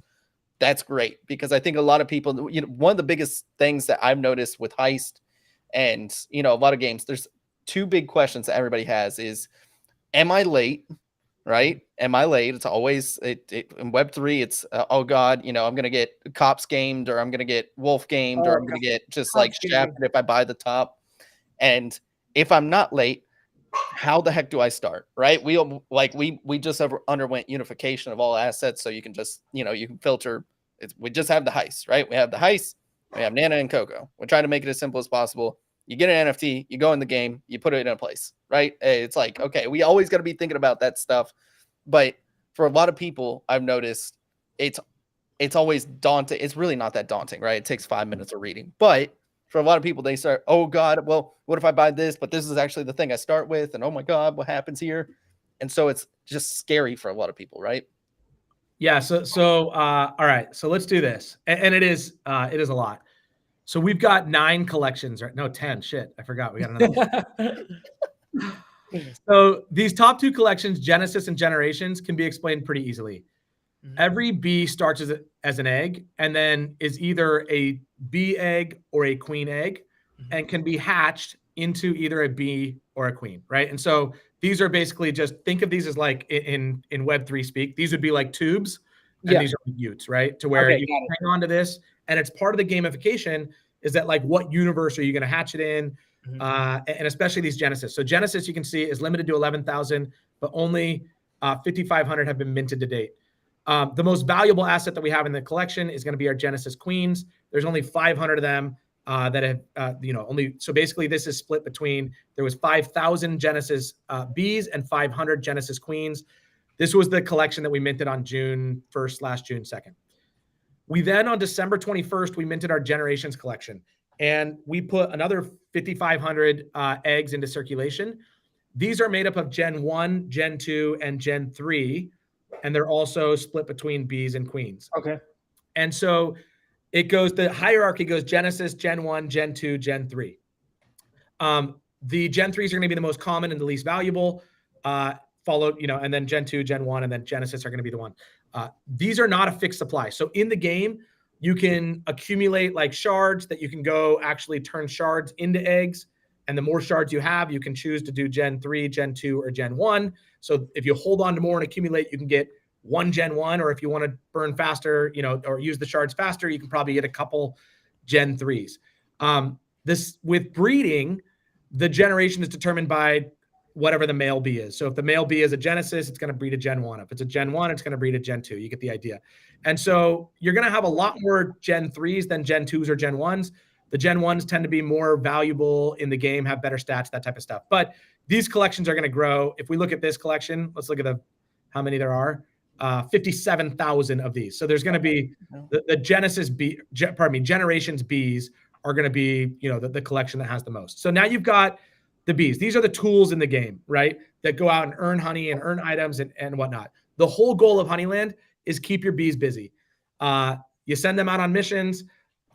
that's great, because I think a lot of people, one of the biggest things that I've noticed with Heist and a lot of games, there's 2 big questions that everybody has is, am I late? Right? Am I late? It's always in Web3. It's oh God, I'm gonna get cops gamed, or I'm gonna get wolf gamed, or I'm gonna get just shafted if I buy the top. And if I'm not late, how the heck do I start? Right? We just underwent unification of all assets, so you can just you can filter. We just have the Heist, right? We have the Heist, we have Nana and Coco. We're trying to make it as simple as possible. You get an NFT, you go in the game, you put it in a place, right? It's okay, we always got to be thinking about that stuff. But for a lot of people, I've noticed it's always daunting. It's really not that daunting, right? It takes 5 minutes of reading. But for a lot of people, they start, oh God, well, what if I buy this? But this is actually the thing I start with. And oh my God, what happens here? And so it's just scary for a lot of people, right? Yeah. So all right. So let's do this. And it is a lot. So we've got 9 collections, right? No, 10. Shit, I forgot. We got another one. So these top 2 collections, Genesis and Generations, can be explained pretty easily. Mm-hmm. Every bee starts as an egg, and then is either a bee egg or a queen egg, and can be hatched into either a bee or a queen, right? And so these are basically, just think of these as in Web3 speak, these would be like tubes, and these are utes, right? To where you can hang on to this. And it's part of the gamification, is that what universe are you going to hatch it in? And especially these Genesis. So Genesis, you can see, is limited to 11,000, but only 5,500 have been minted to date. The most valuable asset that we have in the collection is going to be our Genesis Queens. There's only 500 of them that have, so basically this is split between, there was 5,000 Genesis Bs and 500 Genesis Queens. This was the collection that we minted on June 1st / June 2nd. We then, on December 21st, we minted our Generations collection, and we put another 5,500 eggs into circulation. These are made up of Gen 1, Gen 2, and Gen 3, and they're also split between Bs and Queens. Okay. And so it goes, the hierarchy goes Genesis, Gen 1, Gen 2, Gen 3. The Gen 3s are going to be the most common and the least valuable, followed, and then Gen 2, Gen 1, and then Genesis are going to be the one. These are not a fixed supply. So in the game, you can accumulate shards that you can go actually turn shards into eggs. And the more shards you have, you can choose to do Gen 3, Gen 2, or Gen 1. So if you hold on to more and accumulate, you can get 1 Gen 1, or if you want to burn faster, or use the shards faster, you can probably get a couple Gen 3s. This, with breeding, the generation is determined by whatever the male bee is. So if the male bee is a Genesis, it's going to breed a Gen 1. If it's a Gen 1, it's going to breed a Gen 2. You get the idea. And so you're going to have a lot more Gen 3s than Gen 2s or Gen 1s. The Gen 1s tend to be more valuable in the game, have better stats, that type of stuff. But these collections are going to grow. If we look at this collection, let's look at how many there are. 57,000 of these. So there's going to be the Generations Bs are going to be, the collection that has the most. So now you've got the bees. These are the tools in the game, right? That go out and earn honey and earn items and whatnot. The whole goal of Honeyland is keep your bees busy. You send them out on missions.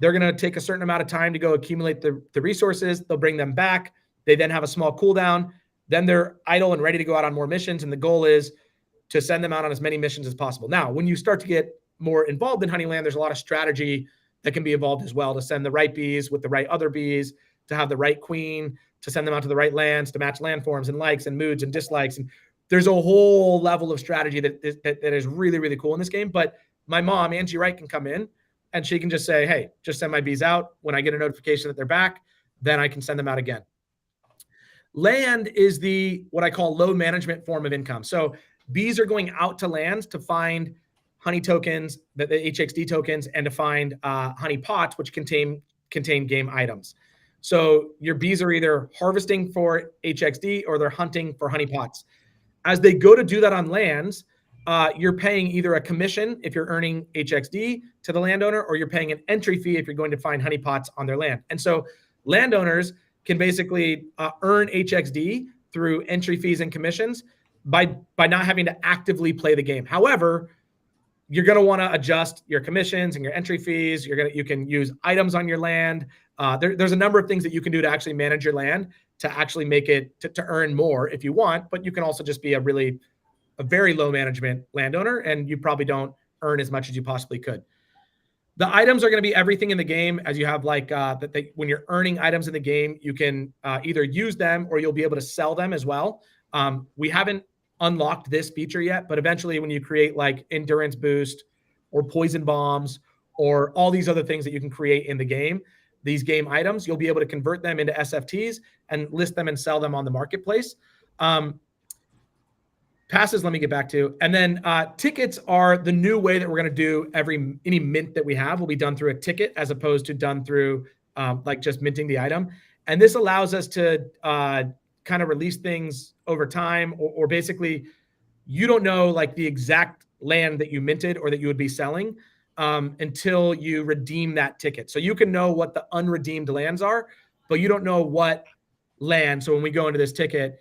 They're going to take a certain amount of time to go accumulate the resources. They'll bring them back. They then have a small cooldown. Then they're idle and ready to go out on more missions. And the goal is to send them out on as many missions as possible. Now, when you start to get more involved in Honeyland, there's a lot of strategy that can be involved as well to send the right bees with the right other bees, to have the right queen, to send them out to the right lands, to match landforms and likes and moods and dislikes. And there's a whole level of strategy that is really, really cool in this game. But my mom, Angie Wright, can come in and she can just say, hey, just send my bees out. When I get a notification that they're back, then I can send them out again. Land is what I call low management form of income. So bees are going out to lands to find honey tokens, the HXD tokens, and to find honey pots, which contain game items. So your bees are either harvesting for HXD or they're hunting for honey pots. As they go to do that on lands, you're paying either a commission if you're earning HXD to the landowner, or you're paying an entry fee if you're going to find honey pots on their land. And so landowners can basically earn HXD through entry fees and commissions by not having to actively play the game. However, you're going to want to adjust your commissions and your entry fees. You can use items on your land. There's a number of things that you can do to actually manage your land to actually make it to earn more if you want, but you can also just be a very low management landowner, and you probably don't earn as much as you possibly could. The items are going to be everything in the game, as you have when you're earning items in the game, you can either use them or you'll be able to sell them as well. We haven't unlocked this feature yet, but eventually when you create like endurance boost or poison bombs or all these other things that you can create in the game, these game items, you'll be able to convert them into SFTs and list them and sell them on the marketplace. Passes, let me get back to. And then tickets are the new way that we're going to do any mint that we have will be done through a ticket as opposed to done through like just minting the item. And this allows us to kind of release things over time, or basically you don't know like the exact land that you minted or that you would be selling until you redeem that ticket. So you can know what the unredeemed lands are, but you don't know what land. So when we go into this ticket,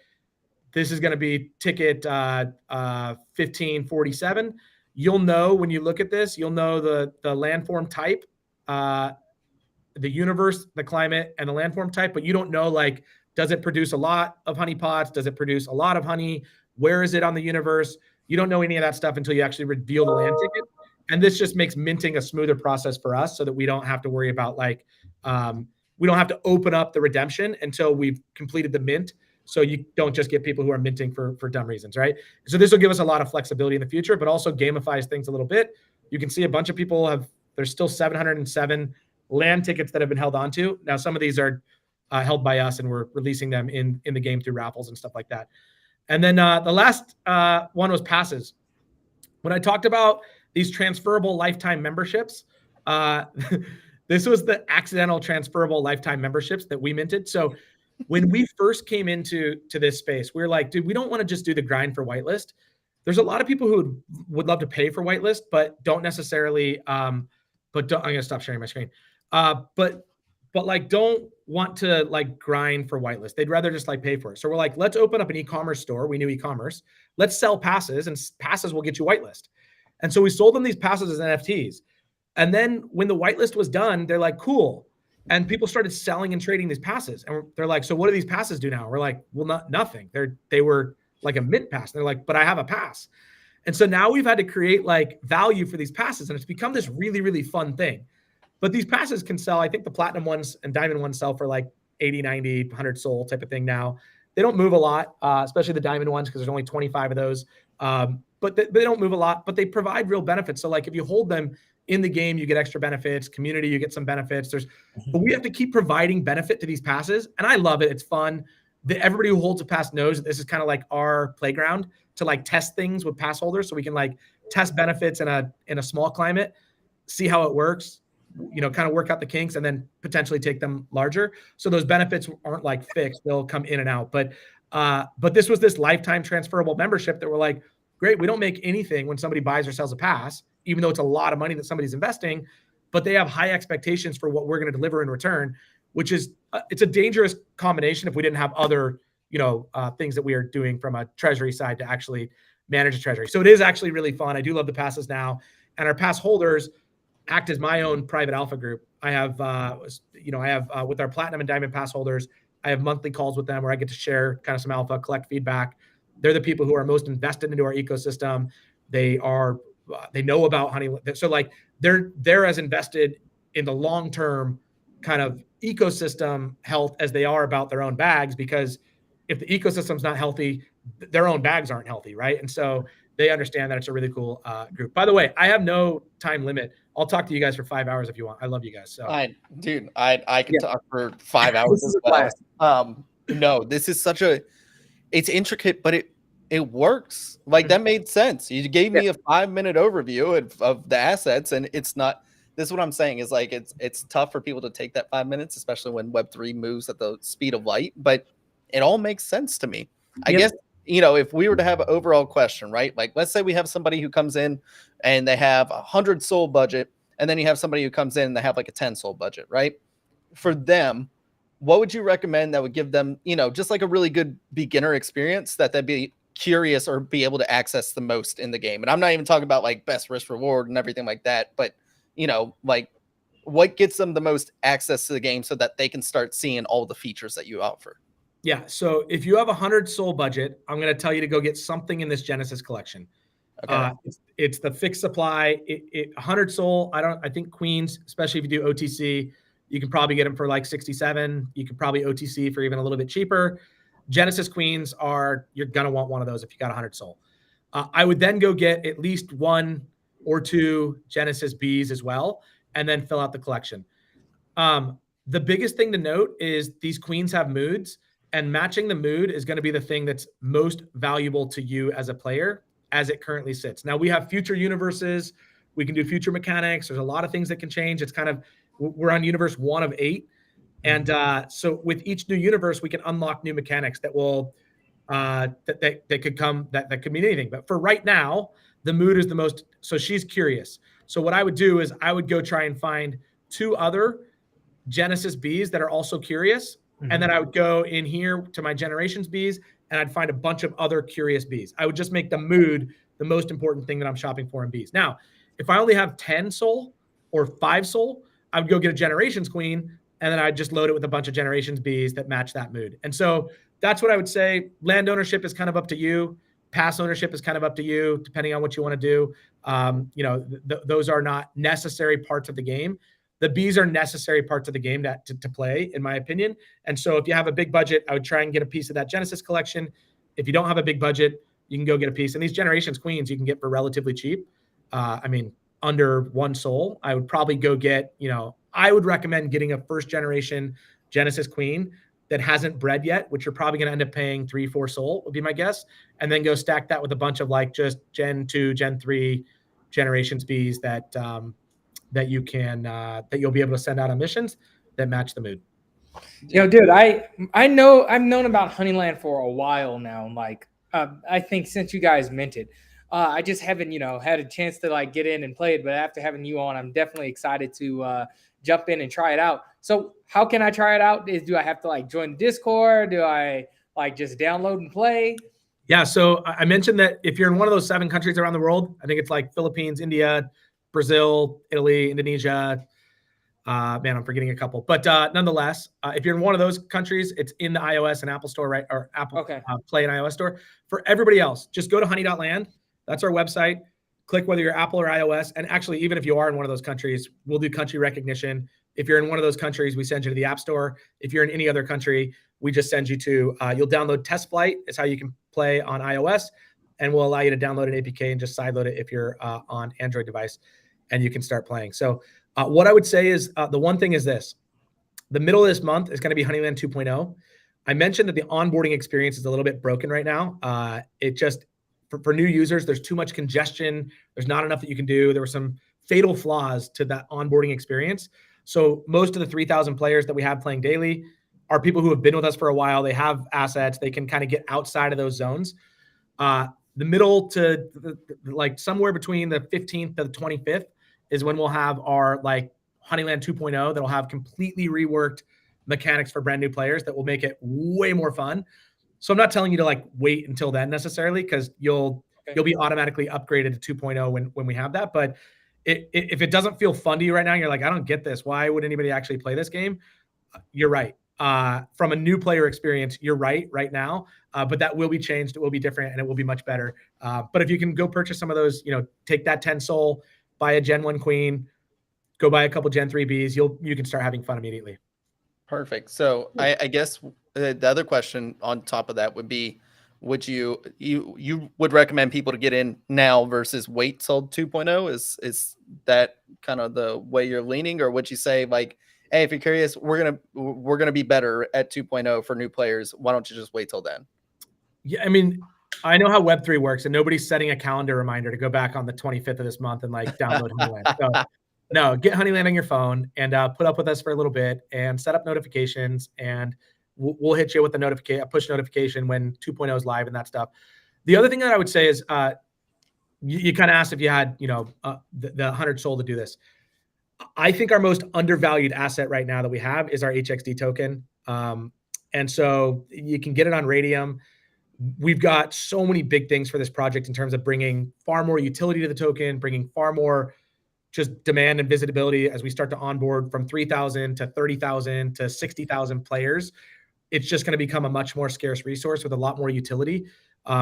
this is going to be ticket 1547. You'll know when you look at this, you'll know the landform type, the universe, the climate, and the landform type, but you don't know like, does it produce a lot of honey pots? Does it produce a lot of honey? Where is it on the universe? You don't know any of that stuff until you actually reveal the land ticket. And this just makes minting a smoother process for us so that we don't have to worry about we don't have to open up the redemption until we've completed the mint. So you don't just get people who are minting for dumb reasons, right? So this will give us a lot of flexibility in the future, but also gamifies things a little bit. You can see a bunch of people there's still 707 land tickets that have been held onto. Now, some of these are held by us, and we're releasing them in the game through raffles and stuff like that. And then the last one was passes. When I talked about these transferable lifetime memberships, this was the accidental transferable lifetime memberships that we minted. So when we first came into this space, we were like, dude, we don't want to just do the grind for whitelist. There's a lot of people who would love to pay for whitelist, but don't necessarily, I'm going to stop sharing my screen. But like don't want to like grind for whitelist. They'd rather just like pay for it. So we're like, let's open up an e-commerce store. We knew e-commerce. Let's sell passes, and passes will get you whitelist. And so we sold them these passes as NFTs. And then when the whitelist was done, they're like, cool. And people started selling and trading these passes. And they're like, so what do these passes do now? We're like, well, nothing. They were like a mint pass. And they're like, but I have a pass. And so now we've had to create like value for these passes. And it's become this really, really fun thing. But these passes can sell. I think the platinum ones and diamond ones sell for like 80, 90, 100 SOL type of thing now. They don't move a lot, especially the diamond ones, because there's only 25 of those. But they don't move a lot, but they provide real benefits. So like if you hold them in the game, you get extra benefits. Community, you get some benefits. But we have to keep providing benefit to these passes. And I love it. It's fun. Everybody who holds a pass knows that this is kind of like our playground to like test things with pass holders. So we can like test benefits in a small climate, see how it works, kind of work out the kinks and then potentially take them larger. So those benefits aren't like fixed; they'll come in and out. But this was this lifetime transferable membership that we're like, great. We don't make anything when somebody buys or sells a pass, even though it's a lot of money that somebody's investing. But they have high expectations for what we're going to deliver in return, which is it's a dangerous combination if we didn't have other things that we are doing from a treasury side to actually manage a treasury. So it is actually really fun. I do love the passes now, and our pass holders act as my own private alpha group. I have with our platinum and diamond pass holders, I have monthly calls with them where I get to share kind of some alpha, collect feedback. They're the people who are most invested into our ecosystem. They know about Honeyland. So like they're as invested in the long-term kind of ecosystem health as they are about their own bags, because if the ecosystem's not healthy, their own bags aren't healthy, right? And so they understand that it's a really cool group. By the way, I have no time limit. I'll talk to you guys for 5 hours if you want. I love you guys. So I can talk for 5 hours as well. No, this is it's intricate, but it works. Like that made sense. You gave me a 5-minute overview of the assets, and it's not. This is what I'm saying is like it's tough for people to take that 5 minutes, especially when Web3 moves at the speed of light. But it all makes sense to me. I guess if we were to have an overall question, right? Like let's say we have somebody who comes in and they have 100 SOL budget, and then you have somebody who comes in and they have like a 10 SOL budget, right? For them, what would you recommend that would give them, just like a really good beginner experience that they'd be curious or be able to access the most in the game? And I'm not even talking about like best risk reward and everything like that, but like what gets them the most access to the game so that they can start seeing all the features that you offer? Yeah. So if you have 100 SOL budget, I'm going to tell you to go get something in this Genesis collection. Okay. It's the fixed supply. 100 SOL. I think Queens, especially if you do OTC, you can probably get them for like 67. You could probably OTC for even a little bit cheaper. Genesis Queens you're going to want one of those if you got 100 SOL. I would then go get at least 1 or 2 Genesis Bs as well, and then fill out the collection. The biggest thing to note is these Queens have moods, and matching the mood is going to be the thing that's most valuable to you as a player as it currently sits. Now we have future universes. We can do future mechanics. There's a lot of things that can change. It's kind of, we're on universe 1 of 8. And so with each new universe, we can unlock new mechanics that will, that could mean anything. But for right now, the mood is the most, so she's curious. So what I would do is I would go try and find 2 other Genesis Bs that are also curious. And then I would go in here to my Generations Bs, and I'd find a bunch of other curious Bs. I would just make the mood the most important thing that I'm shopping for in Bs. Now, if I only have 10 SOL or 5 SOL, I would go get a Generations Queen, and then I'd just load it with a bunch of Generations Bs that match that mood. And so that's what I would say. Land ownership is kind of up to you. Pass ownership is kind of up to you, depending on what you want to do. Those are not necessary parts of the game. The Bs are necessary parts of the game to play, in my opinion. And so if you have a big budget, I would try and get a piece of that Genesis collection. If you don't have a big budget, you can go get a piece. And these Generations Queens you can get for relatively cheap. Under 1 SOL. I would probably go get, I would recommend getting a first generation Genesis Queen that hasn't bred yet, which you're probably going to end up paying 3-4 SOL would be my guess. And then go stack that with a bunch of like just Gen 2, Gen 3 Generations Bs that you can that you'll be able to send out on missions that match the mood. Dude, I've known about Honeyland for a while now. Like I think since you guys mint it. I just haven't, had a chance to like get in and play it, but after having you on, I'm definitely excited to jump in and try it out. So how can I try it out? Do I have to like join Discord? Do I like just download and play? Yeah. So I mentioned that if you're in one of those 7 countries around the world, I think it's like Philippines, India, Brazil, Italy, Indonesia. Man, I'm forgetting a couple, but nonetheless, if you're in one of those countries, it's in the iOS and Apple Store, right? Or Apple Play and iOS Store. For everybody else, just go to honey.land. That's our website. Click whether you're Apple or iOS. And actually, even if you are in one of those countries, we'll do country recognition. If you're in one of those countries, we send you to the App Store. If you're in any other country, we just send you to, you'll download Test Flight. It's how you can play on iOS. And we'll allow you to download an APK and just sideload it if you're on Android device. And you can start playing. So what I would say is the one thing is this. The middle of this month is going to be Honeyland 2.0. I mentioned that the onboarding experience is a little bit broken right now. For new users, there's too much congestion. There's not enough that you can do. There were some fatal flaws to that onboarding experience. So most of the 3,000 players that we have playing daily are people who have been with us for a while. They have assets. They can kind of get outside of those zones. The middle to like somewhere between the 15th to the 25th is when we'll have our like Honeyland 2.0 that'll have completely reworked mechanics for brand new players that will make it way more fun. So I'm not telling you to like wait until then necessarily, because you'll be automatically upgraded to 2.0 when we have that. But if it doesn't feel fun to you right now, you're like, I don't get this. Why would anybody actually play this game? You're right. From a new player experience, you're right now. But that will be changed. It will be different, and it will be much better. But if you can go purchase some of those, take that 10 soul, buy a Gen 1 Queen, go buy a couple Gen 3 Bs, you can start having fun immediately. Perfect. So I guess the other question on top of that would be, would you would recommend people to get in now versus wait till 2.0? Is that kind of the way you're leaning, or would you say like, hey, if you're curious, we're gonna be better at 2.0 for new players. Why don't you just wait till then? Yeah, I mean, I know how Web3 works, and nobody's setting a calendar reminder to go back on the 25th of this month and like download Honeyland. So no, get Honeyland on your phone and put up with us for a little bit and set up notifications, and we'll hit you with a push notification when 2.0 is live and that stuff. The other thing that I would say is you kind of asked if you had the 100 soul to do this. I think our most undervalued asset right now that we have is our HXD token. And so you can get it on Radium. We've got so many big things for this project in terms of bringing far more utility to the token, bringing far more just demand and visibility as we start to onboard from 3,000 to 30,000 to 60,000 players. It's just going to become a much more scarce resource with a lot more utility.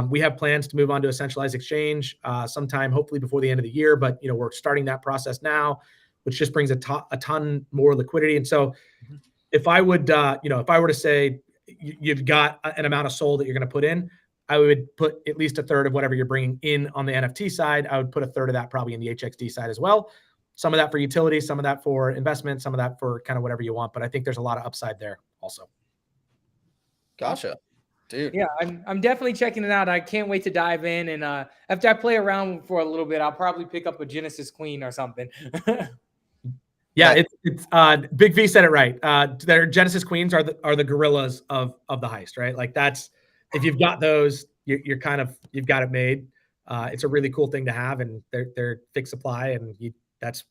We have plans to move on to a centralized exchange sometime, hopefully before the end of the year. But we're starting that process now, which just brings a ton more liquidity. And so, if I would, if I were to say you've got an amount of soul that you're going to put in, I would put at least a third of whatever you're bringing in on the NFT side. I would put a third of that probably in the HXD side as well. Some of that for utility, some of that for investment, some of that for kind of whatever you want. But I think there's a lot of upside there also. Gotcha, dude. Yeah, I'm definitely checking it out. I can't wait to dive in. And after I play around for a little bit, I'll probably pick up a Genesis Queen or something. Yeah, it's Big V said it right. Their Genesis Queens are the gorillas of the heist, right? Like that's, if you've got those, you've got it made. It's a really cool thing to have, and they're fixed supply, and that's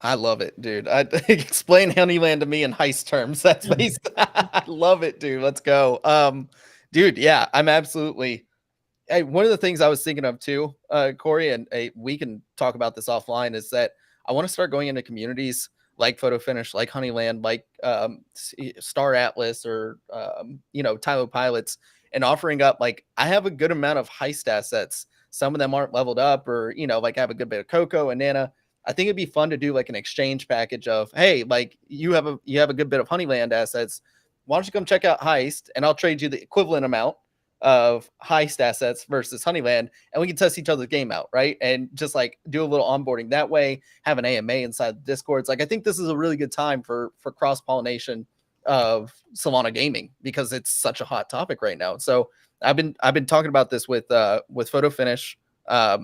I love it, dude. Explain Honeyland to me in heist terms. That's basically, I love it, dude. Let's go. Dude, yeah, I'm absolutely. Hey, one of the things I was thinking of too, Corey, and we can talk about this offline, is that I want to start going into communities like Photo Finish, like Honeyland, like Star Atlas, or Tylo Pilots, and offering up, like, I have a good amount of heist assets. Some of them aren't leveled up, or like I have a good bit of Coco and Nana. I think it'd be fun to do like an exchange package of, hey, like you have a good bit of Honeyland assets. Why don't you come check out Heist, and I'll trade you the equivalent amount of Heist assets versus Honeyland, and we can test each other's game out, right? And just like do a little onboarding that way, have an AMA inside the Discords. Like, I think this is a really good time for cross-pollination of Solana gaming, because it's such a hot topic right now. So I've been talking about this with Photo Finish. I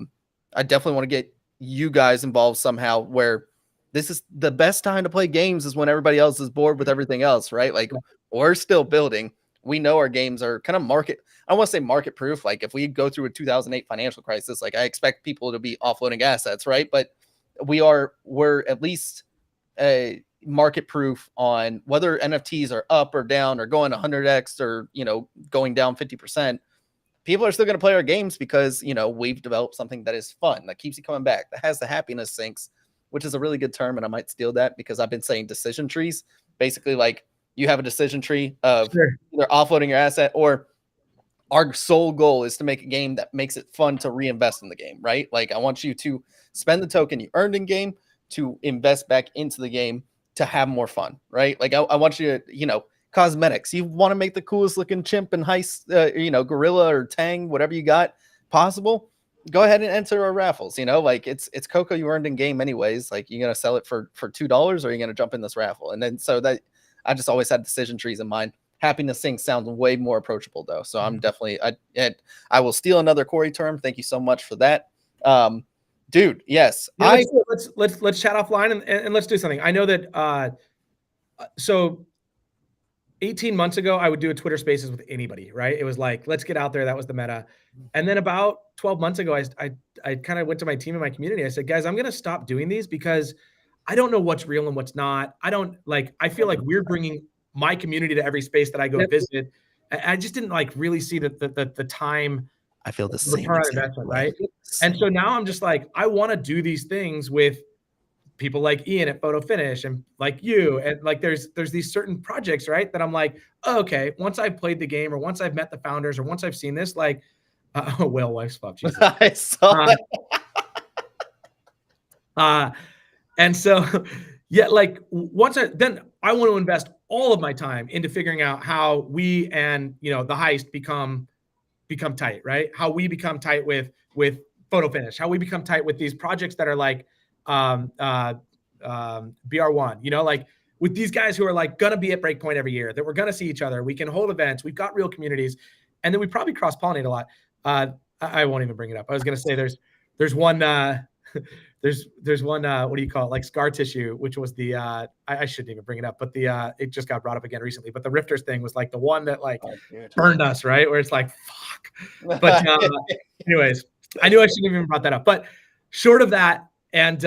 definitely want to get you guys involved somehow, where this is the best time to play games is when everybody else is bored with everything else, right? Like, we're still building. We know our games are kind of market. I don't want to say market proof. Like, if we go through a 2008 financial crisis, like, I expect people to be offloading assets, right? But we're at least market proof on whether NFTs are up or down or going 100x or, going down 50%. People are still going to play our games because, we've developed something that is fun, that keeps you coming back, that has the happiness sinks, which is a really good term. And I might steal that because I've been saying decision trees. Basically, like, you have a decision tree of either offloading your asset, or our sole goal is to make a game that makes it fun to reinvest in the game, right? Like, I want you to spend the token you earned in game to invest back into the game to have more fun, right? Like, I want you to, cosmetics. You want to make the coolest looking chimp and heist, gorilla or tang, whatever you got possible. Go ahead and enter our raffles. Like, it's Coco you earned in game anyways. Like, you're gonna sell it for $2, or you're gonna jump in this raffle. And then so that I just always had decision trees in mind. Happiness Sync sounds way more approachable though. So I'm definitely I will steal another Corey term. Thank you so much for that. Dude, yes. Yeah, let's chat offline and let's do something. I know that so 18 months ago, I would do a Twitter Spaces with anybody, right? It was like, let's get out there. That was the meta. And then about 12 months ago, I kind of went to my team and my community. I said, guys, I'm going to stop doing these because I don't know what's real and what's not. I feel like we're bringing my community to every space that I go visit. I just didn't like really see the time. I feel the same return on investment, right? And so now I'm just like, I want to do these things with people like Ian at Photo Finish and like you, and like there's these certain projects, right, that I'm like, oh, okay, once I've played the game or once I've met the founders or once I've seen this, like whale wife swap, Jesus. I saw that. And so yeah, like then I want to invest all of my time into figuring out how we and the heist become tight, right? How we become tight with Photo Finish, how we become tight with these projects that are like BR1, like with these guys who are like going to be at Breakpoint every year, that we're going to see each other. We can hold events. We've got real communities, and then we probably cross-pollinate a lot. I won't even bring it up. I was going to say there's one, there's one, what do you call it? Like scar tissue, which was the, I shouldn't even bring it up, but it just got brought up again recently, but the Rifters thing was like the one that like burned us, right? Where it's like, fuck. But anyways, I knew I shouldn't even brought that up, but short of that, and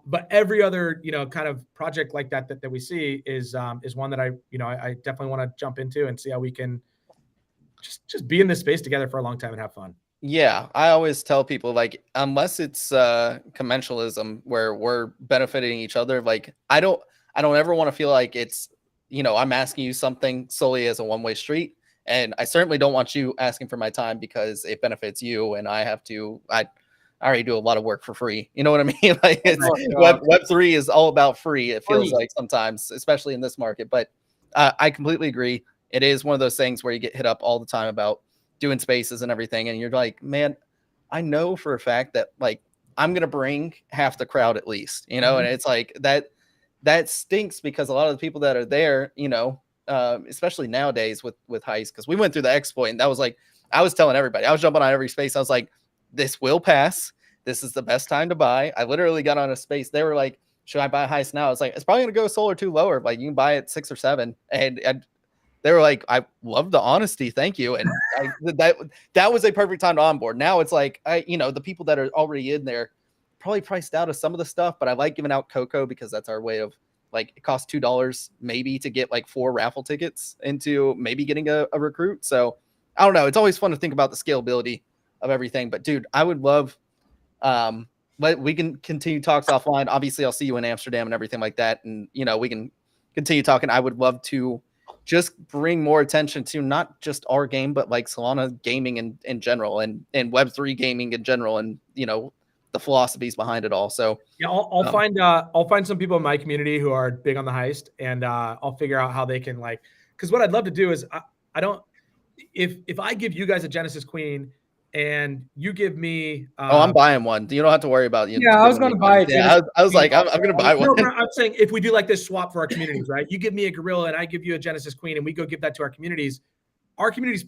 but every other kind of project like that we see is one that I definitely want to jump into and see how we can just be in this space together for a long time and have fun. Yeah, I always tell people, like, unless it's commensalism where we're benefiting each other, like I don't ever want to feel like it's I'm asking you something solely as a one-way street, and I certainly don't want you asking for my time because it benefits you and I already do a lot of work for free. You know what I mean? Like Web3 is all about free. It feels like sometimes, especially in this market. But I completely agree. It is one of those things where you get hit up all the time about doing spaces and everything. And you're like, man, I know for a fact that like I'm going to bring half the crowd at least, and it's like that stinks because a lot of the people that are there, especially nowadays with Heist, because we went through the exploit and that was like, I was telling everybody, I was jumping on every space. I was like, this will pass. This is the best time to buy. I literally got on a space. They were like, should I buy Heist now? I was like, it's probably going to go soul or two lower. Like you can buy it 6 or 7. And they were like, I love the honesty. Thank you. And that was a perfect time to onboard. Now it's like, the people that are already in there probably priced out of some of the stuff, but I like giving out Coco because that's our way of like, it costs $2 maybe to get like 4 raffle tickets into maybe getting a recruit. So I don't know. It's always fun to think about the scalability of everything, but dude, I would love we can continue talks offline. Obviously I'll see you in Amsterdam and everything like that, and we can continue talking. I would love to just bring more attention to not just our game, but like Solana gaming in general, and Web3 gaming in general, and the philosophies behind it all. So yeah, I'll find some people in my community who are big on the Heist, and I'll figure out how they can because what I'd love to do is I don't, if I give you guys a Genesis Queen and you give me I'm buying one. You don't have to worry about it. Yeah, I was going to buy it. Yeah, I was like, I'm going to buy one. No, I'm saying if we do like this swap for our communities, right? You give me a gorilla and I give you a Genesis Queen, and we go give that to our communities. Our communities,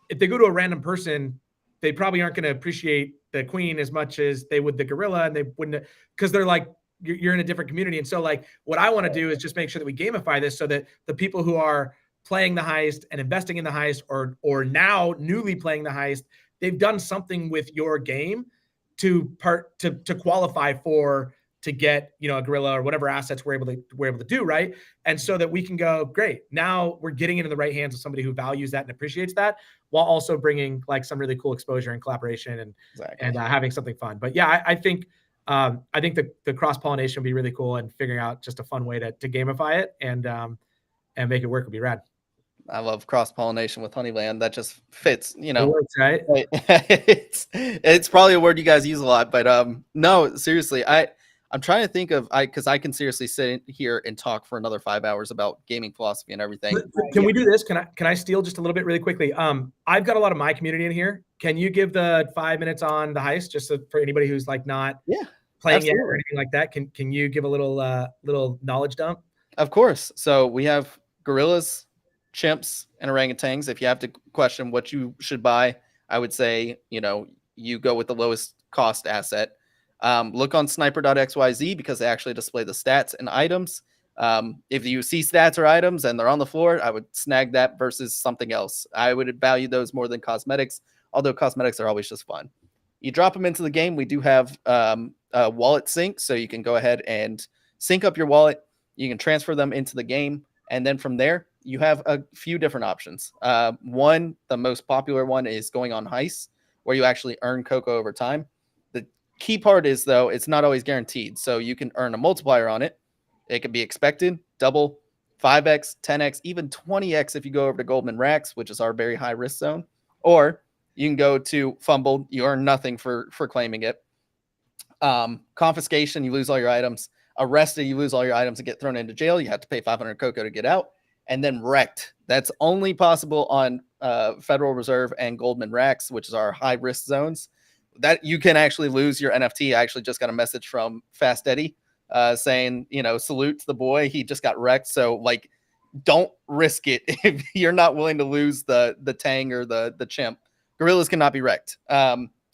if they go to a random person, they probably aren't going to appreciate the queen as much as they would the gorilla, and they wouldn't, because they're like, you're in a different community. And so like what I want to do is just make sure that we gamify this so that the people who are playing the Heist and investing in the Heist, or now newly playing the Heist, they've done something with your game to qualify to get a gorilla or whatever assets we're able to do, right? And so that we can go, great, now we're getting into the right hands of somebody who values that and appreciates that, while also bringing like some really cool exposure and collaboration and having something fun. But yeah, I think the cross pollination would be really cool, and figuring out just a fun way to gamify it and make it work would be rad. I love cross-pollination with Honeyland. That just fits, It works, right? It's probably a word you guys use a lot, but no, seriously, I'm trying to think of because I can seriously sit here and talk for another 5 hours about gaming philosophy and everything. Can we do this? Can I steal just a little bit really quickly? I've got a lot of my community in here. Can you give the 5 minutes on the Heist, just for anybody who's like not playing yet or anything like that? Can you give a little knowledge dump? Of course. So we have gorillas, chimps, and orangutans. If you have to question what you should buy, I would say you go with the lowest cost asset. Look on sniper.xyz because they actually display the stats and items. If you see stats or items and they're on the floor, I would snag that versus something else. I would value those more than cosmetics, although cosmetics are always just fun. You drop them into the game. We do have a wallet sync, so you can go ahead and sync up your wallet. You can transfer them into the game, and then from there, you have a few different options. One, the most popular one is going on heists, where you actually earn Cocoa over time. The key part is, though, it's not always guaranteed. So you can earn a multiplier on it. It can be expected, double, 5x, 10x, even 20x if you go over to Goldman Racks, which is our very high risk zone. Or you can go to fumbled. You earn nothing for claiming it. Confiscation, you lose all your items. Arrested, you lose all your items and get thrown into jail. You have to pay 500 Cocoa to get out. And then wrecked. That's only possible on Federal Reserve and Goldman Racks, which is our high risk zones. That you can actually lose your NFT. I actually just got a message from Fast Eddie saying, salute to the boy. He just got wrecked. So like, don't risk it if you're not willing to lose the Tang or the Chimp. Gorillas cannot be wrecked.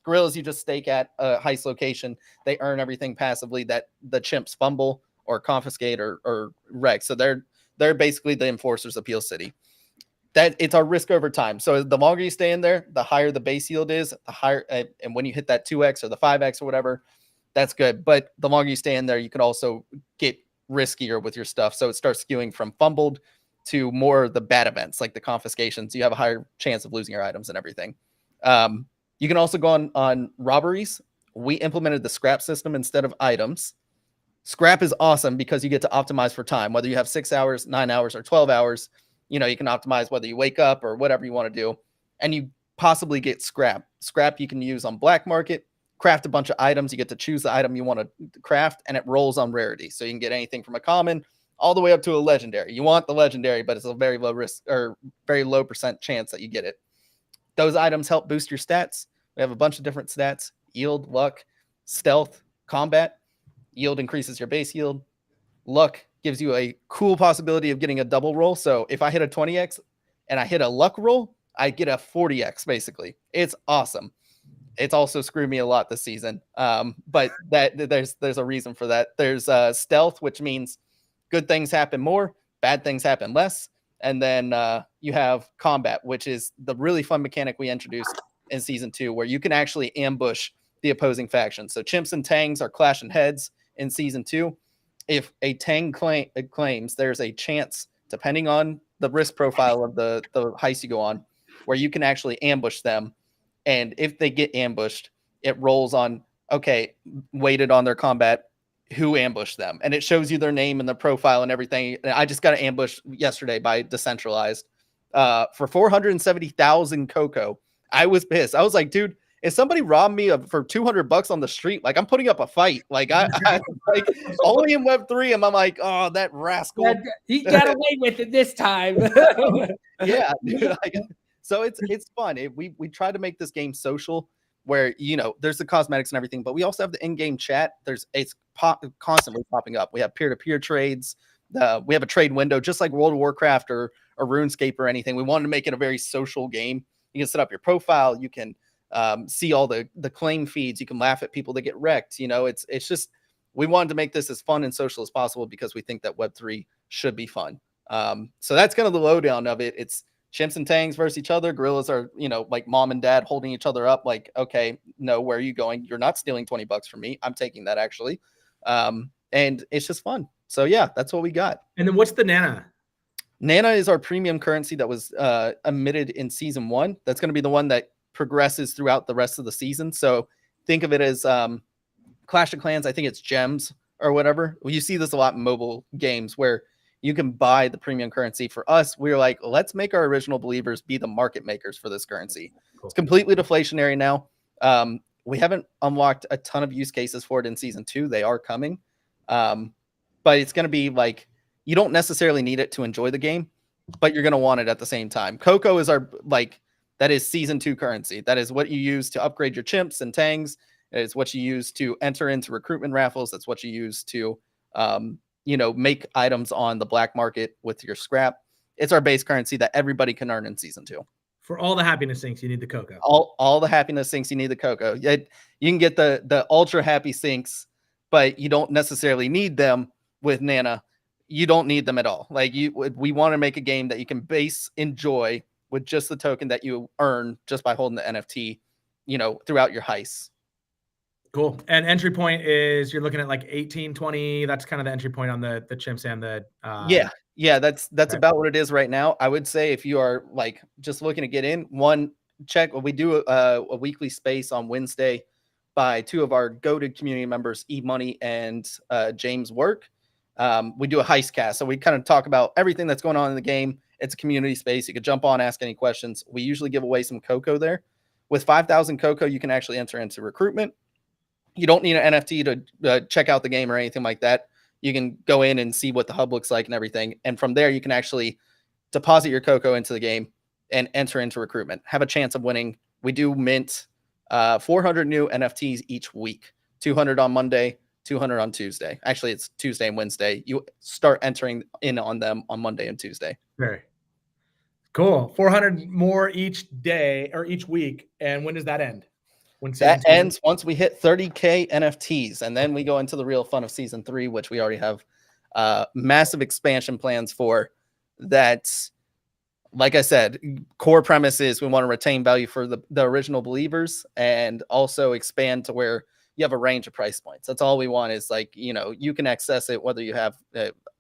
Gorillas, you just stake at a heist location. They earn everything passively that the Chimps fumble or confiscate or wreck. So they're basically the enforcers of Peel City. That it's our risk over time. So the longer you stay in there, the higher the base yield is, the higher, and when you hit that 2x or the 5x or whatever, that's good. But the longer you stay in there, you can also get riskier with your stuff. So it starts skewing from fumbled to more the bad events, like the confiscations. You have a higher chance of losing your items and everything. You can also go on robberies. We implemented the scrap system instead of items. Scrap is awesome because you get to optimize for time, whether you have 6 hours, 9 hours, or 12 hours. You can optimize whether you wake up or whatever you want to do, and you possibly get scrap. Scrap you can use on black market, craft a bunch of items. You get to choose the item you want to craft, and it rolls on rarity. So you can get anything from a common all the way up to a legendary. You want the legendary, but it's a very low risk or very low % chance that you get it. Those items help boost your stats. We have a bunch of different stats: yield, luck, stealth, combat. Yield increases your base yield. Luck gives you a cool possibility of getting a double roll. So if I hit a 20x and I hit a luck roll, I get a 40x basically. It's awesome. It's also screwed me a lot this season. But there's a reason for that. There's stealth, which means good things happen more, bad things happen less. And then you have combat, which is the really fun mechanic we introduced in season 2, where you can actually ambush the opposing faction. So Chimps and Tangs are clashing heads in season 2. If a Tang claims, there's a chance, depending on the risk profile of the heist you go on, where you can actually ambush them. And if they get ambushed, it rolls on, okay, weighted on their combat, who ambushed them. And it shows you their name and their profile and everything. And I just got an ambush yesterday by Decentralized for 470,000 Cocoa. I was pissed. I was like, dude, if somebody robbed me for $200 on the street, like I'm putting up a fight. Like I like only in Web3, and I'm like, oh, that rascal. He got away with it this time. Yeah, dude, so it's fun. We try to make this game social, where there's the cosmetics and everything, but we also have the in-game chat. It's constantly popping up. We have peer-to-peer trades. We have a trade window, just like World of Warcraft or RuneScape or anything. We wanted to make it a very social game. You can set up your profile. You can see all the claim feeds. You can laugh at people that get wrecked. It's just, we wanted to make this as fun and social as possible because we think that Web3 should be fun. So that's kind of the lowdown of it. It's Chimps and Tangs versus each other. Gorillas are, like mom and dad holding each other up. Like, okay, no, where are you going? You're not stealing $20 from me. I'm taking that actually. And it's just fun. So yeah, that's what we got. And then what's the Nana? Nana is our premium currency that was emitted in season 1. That's going to be the one that progresses throughout the rest of the season. So think of it as Clash of Clans. I think it's gems or whatever. Well, you see this a lot in mobile games where you can buy the premium currency. For us, we were like, let's make our original believers be the market makers for this currency. Cool. It's completely deflationary now. We haven't unlocked a ton of use cases for it in season 2. They are coming. But it's going to be like, you don't necessarily need it to enjoy the game, but you're going to want it at the same time. Cocoa is that is season 2 currency. That is what you use to upgrade your Chimps and Tangs. It is what you use to enter into recruitment raffles. That's what you use to, make items on the black market with your scrap. It's our base currency that everybody can earn in season 2. For all the happiness sinks, you need the cocoa. All the happiness sinks, you need the cocoa. You can get the ultra happy sinks, but you don't necessarily need them with Nana. You don't need them at all. Like we want to make a game that you can base enjoy with just the token that you earn just by holding the NFT, throughout your heists. Cool. And entry point is you're looking at like 18, 20. That's kind of the entry point on the chimps and the Yeah, that's about what it is right now. I would say if you are like just looking to get in, check. We do a weekly space on Wednesday by two of our goated community members, E-Money and James Work. We do a heist cast, so we kind of talk about everything that's going on in the game. It's a community space. You could jump on, ask any questions. We usually give away some cocoa there. With 5,000 cocoa, you can actually enter into recruitment. You don't need an NFT to check out the game or anything like that. You can go in and see what the hub looks like and everything. And from there, you can actually deposit your cocoa into the game and enter into recruitment. Have a chance of winning. We do mint 400 new NFTs each week. 200 on Monday, 200 on Tuesday. Actually, it's Tuesday and Wednesday. You start entering in on them on Monday and Tuesday. Very cool. 400 more each day or each week. And when does that end? That ends once we hit 30K NFTs, and then we go into the real fun of season 3, which we already have massive expansion plans for. That's, like I said, core premise is we want to retain value for the original believers and also expand to where you have a range of price points. That's all we want is like, you can access it, whether you have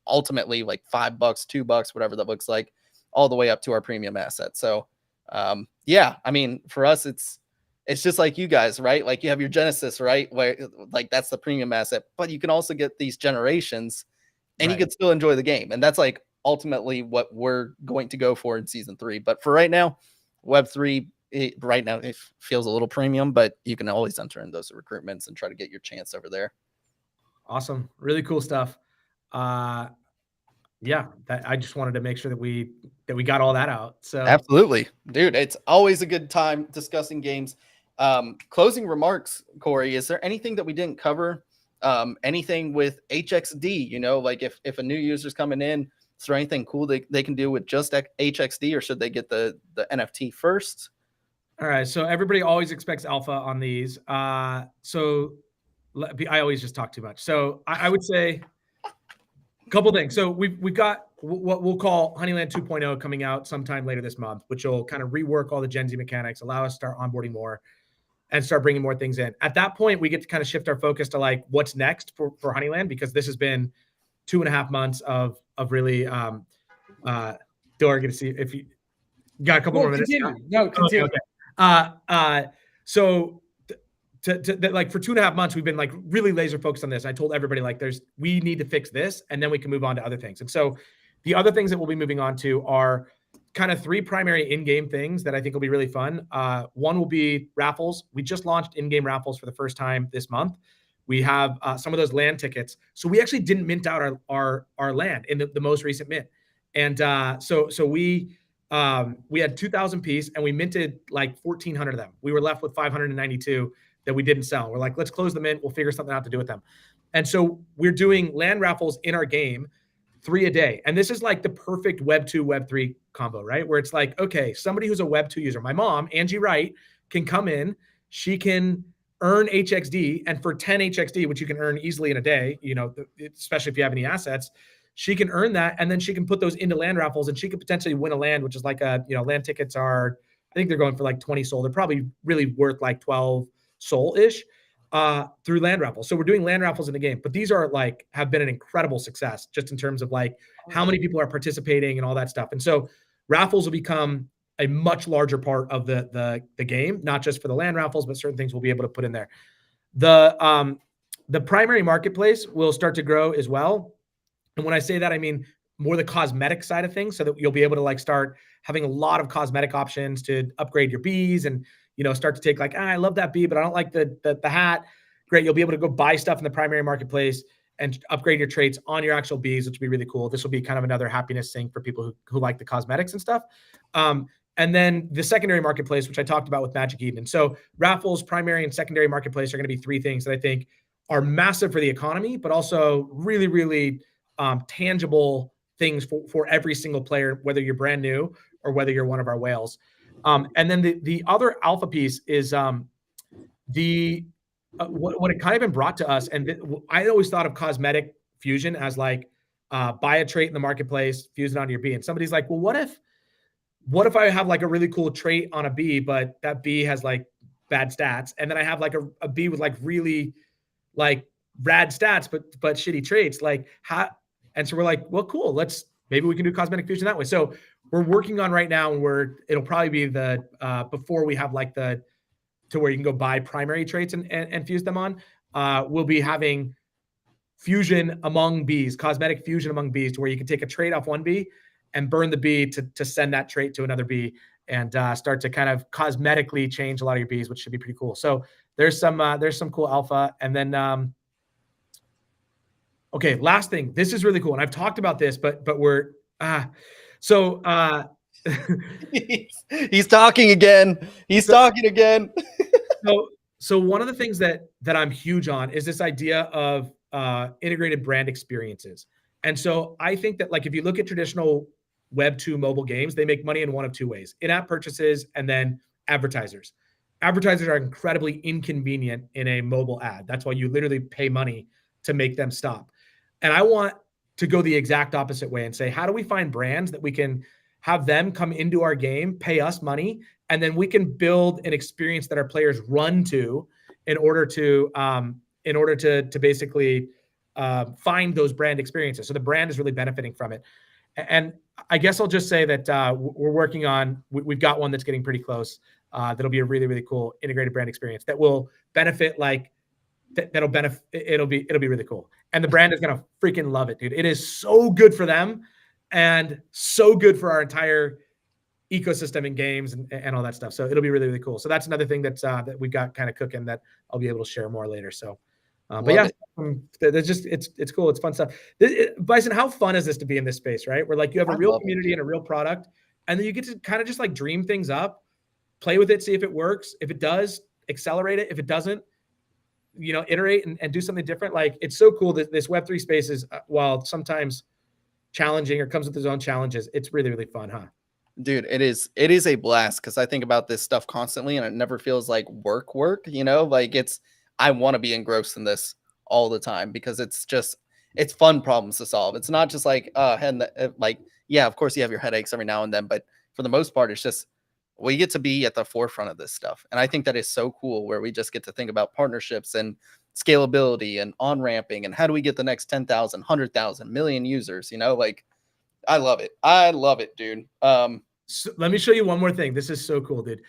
ultimately like $5, $2, whatever that looks like, all the way up to our premium asset. So yeah, I mean, for us, it's just like you guys, right? Like you have your Genesis, right? Where like that's the premium asset, but you can also get these generations and you can still enjoy the game. And that's like ultimately what we're going to go for in season 3. But for right now, Web3, right now it feels a little premium, but you can always enter in those recruitments and try to get your chance over there. Awesome. Really cool stuff. Yeah, I just wanted to make sure that we got all that out. So absolutely, dude, it's always a good time discussing games. Closing remarks, Corey, is there anything that we didn't cover? Anything with HXD, like if a new user's coming in, is there anything cool they can do with just HXD, or should they get the NFT first? All right. So everybody always expects alpha on these. So I always just talk too much. So I would say a couple things. So we've got what we'll call Honeyland 2.0 coming out sometime later this month, which will kind of rework all the Gen Z mechanics, allow us to start onboarding more and start bringing more things in. At that point, we get to kind of shift our focus to like what's next for Honeyland, because this has been 2.5 months of really Dora, gonna see if you got a couple more minutes. Continue. Okay. So like for 2.5 months, we've been like really laser focused on this. I told everybody like we need to fix this, and then we can move on to other things. And so the other things that we'll be moving on to are kind of 3 primary in-game things that I think will be really fun. One will be raffles. We just launched in-game raffles for the first time this month. We have some of those land tickets. So we actually didn't mint out our land in the most recent mint. And so we had 2,000 piece and we minted like 1,400 of them. We were left with 592 that we didn't sell. We're like, let's close them in. We'll figure something out to do with them. And so we're doing land raffles in our game, 3 a day. And this is like the perfect Web 2, Web 3 combo, right? Where it's like, okay, somebody who's a Web 2 user, my mom, Angie Wright, can come in, she can earn HXD, and for 10 HXD, which you can earn easily in a day, especially if you have any assets, she can earn that, and then she can put those into land raffles, and she could potentially win a land, which is like land tickets are, I think they're going for like 20 SOL. They're probably really worth like 12 SOL-ish through land raffles. So we're doing land raffles in the game, but these are have been an incredible success just in terms of like how many people are participating and all that stuff. And so raffles will become a much larger part of the game, not just for the land raffles, but certain things we'll be able to put in there. The primary marketplace will start to grow as well. And when I say that, I mean more the cosmetic side of things, so that you'll be able to start having a lot of cosmetic options to upgrade your bees and, start to take I love that bee, but I don't like the hat. Great. You'll be able to go buy stuff in the primary marketplace and upgrade your traits on your actual bees, which will be really cool. This will be kind of another happiness thing for people who like the cosmetics and stuff. And then the secondary marketplace, which I talked about with Magic Eden. So raffles, primary and secondary marketplace are going to be 3 things that I think are massive for the economy, but also really, really tangible things for every single player, whether you're brand new or whether you're one of our whales. And then the other alpha piece is what it kind of been brought to us. And I always thought of cosmetic fusion as like buy a trait in the marketplace, fuse it onto your bee. And somebody's like, well, what if I have like a really cool trait on a bee, but that bee has like bad stats, and then I have like a bee with like really like rad stats, but shitty traits, like how? And so we're like, well, cool. Maybe we can do cosmetic fusion that way. So we're working on right now, and it'll probably be before we have like to where you can go buy primary traits and fuse them on. We'll be having fusion among bees, cosmetic fusion among bees, to where you can take a trait off one bee and burn the bee to send that trait to another bee, and start to kind of cosmetically change a lot of your bees, which should be pretty cool. So there's some cool alpha. And then okay, last thing. This is really cool, and I've talked about this, but we're he's talking again. He's talking again. So one of the things that I'm huge on is this idea of integrated brand experiences. And so I think that, like, if you look at traditional Web 2 mobile games, they make money in one of two ways: in-app purchases and then advertisers. Advertisers are incredibly inconvenient in a mobile ad. That's why you literally pay money to make them stop. And I want to go the exact opposite way and say, how do we find brands that we can have them come into our game, pay us money, and then we can build an experience that our players run to in order to basically find those brand experiences. So the brand is really benefiting from it. And I guess I'll just say that we're working on, we've got one that's getting pretty close. That'll be a really, really cool integrated brand experience that will benefit, like, that'll benefit. It'll be really cool. And the brand is going to freaking love it, dude. It is so good for them and so good for our entire ecosystem in games and all that stuff. So it'll be really, really cool. So that's another thing that we've got kind of cooking that I'll be able to share more later. So, but yeah, there's just, it's cool. It's fun stuff. Bison, how fun is this to be in this space, right? Where, like, you have a real community and a real product, and then you get to kind of just like dream things up, play with it, see if it works. If it does, accelerate it. If it doesn't, iterate and do something different. Like, it's so cool that this Web3 space is, while sometimes challenging or comes with its own challenges, it's really, really fun, huh? Dude, it is a blast, because I think about this stuff constantly, and it never feels like work, like I want to be engrossed in this all the time, because it's fun problems to solve. It's not just like, yeah, of course you have your headaches every now and then, but for the most part, it's just, we get to be at the forefront of this stuff. And I think that is so cool, where we just get to think about partnerships and scalability and on-ramping, and how do we get the next 10,000, 100,000, million users, like, I love it. I love it, dude. So let me show you one more thing. This is so cool, dude.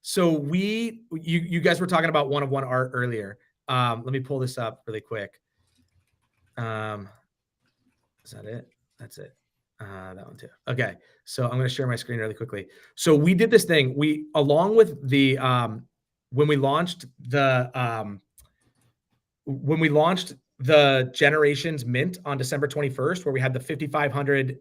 So you guys were talking about one-of-one art earlier. Let me pull this up really quick. Is that it? That's it. That one too. Okay. So I'm going to share my screen really quickly. So we did this thing. Along with the, when we launched the Generations Mint on December 21st, where we had the 5,500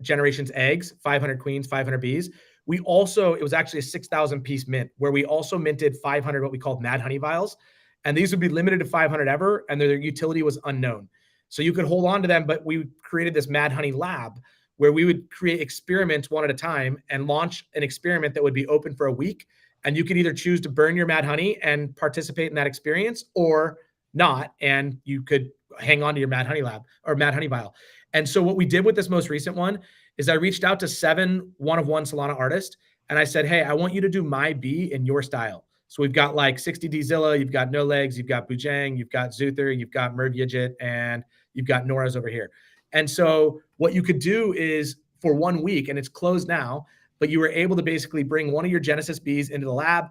Generations eggs, 500 queens, 500 bees. It was actually a 6,000 piece mint, where we also minted 500 what we called Mad Honey vials. And these would be limited to 500 ever, and their utility was unknown. So you could hold on to them, but we created this Mad Honey lab where we would create experiments one at a time and launch an experiment that would be open for a week. And you could either choose to burn your Mad Honey and participate in that experience, or not, and you could hang on to your Mad Honey lab or Mad Honey vial. And so what we did with this most recent one is I reached out to 7 one-of-one Solana artists, and I said, hey, I want you to do my bee in your style. So we've got like 60D Zilla, you've got No Legs, you've got Bujang, you've got Zuther, you've got Mervyajit, and you've got Nora's over here. And so what you could do is, for 1 week, and it's closed now, but you were able to basically bring one of your Genesis bees into the lab,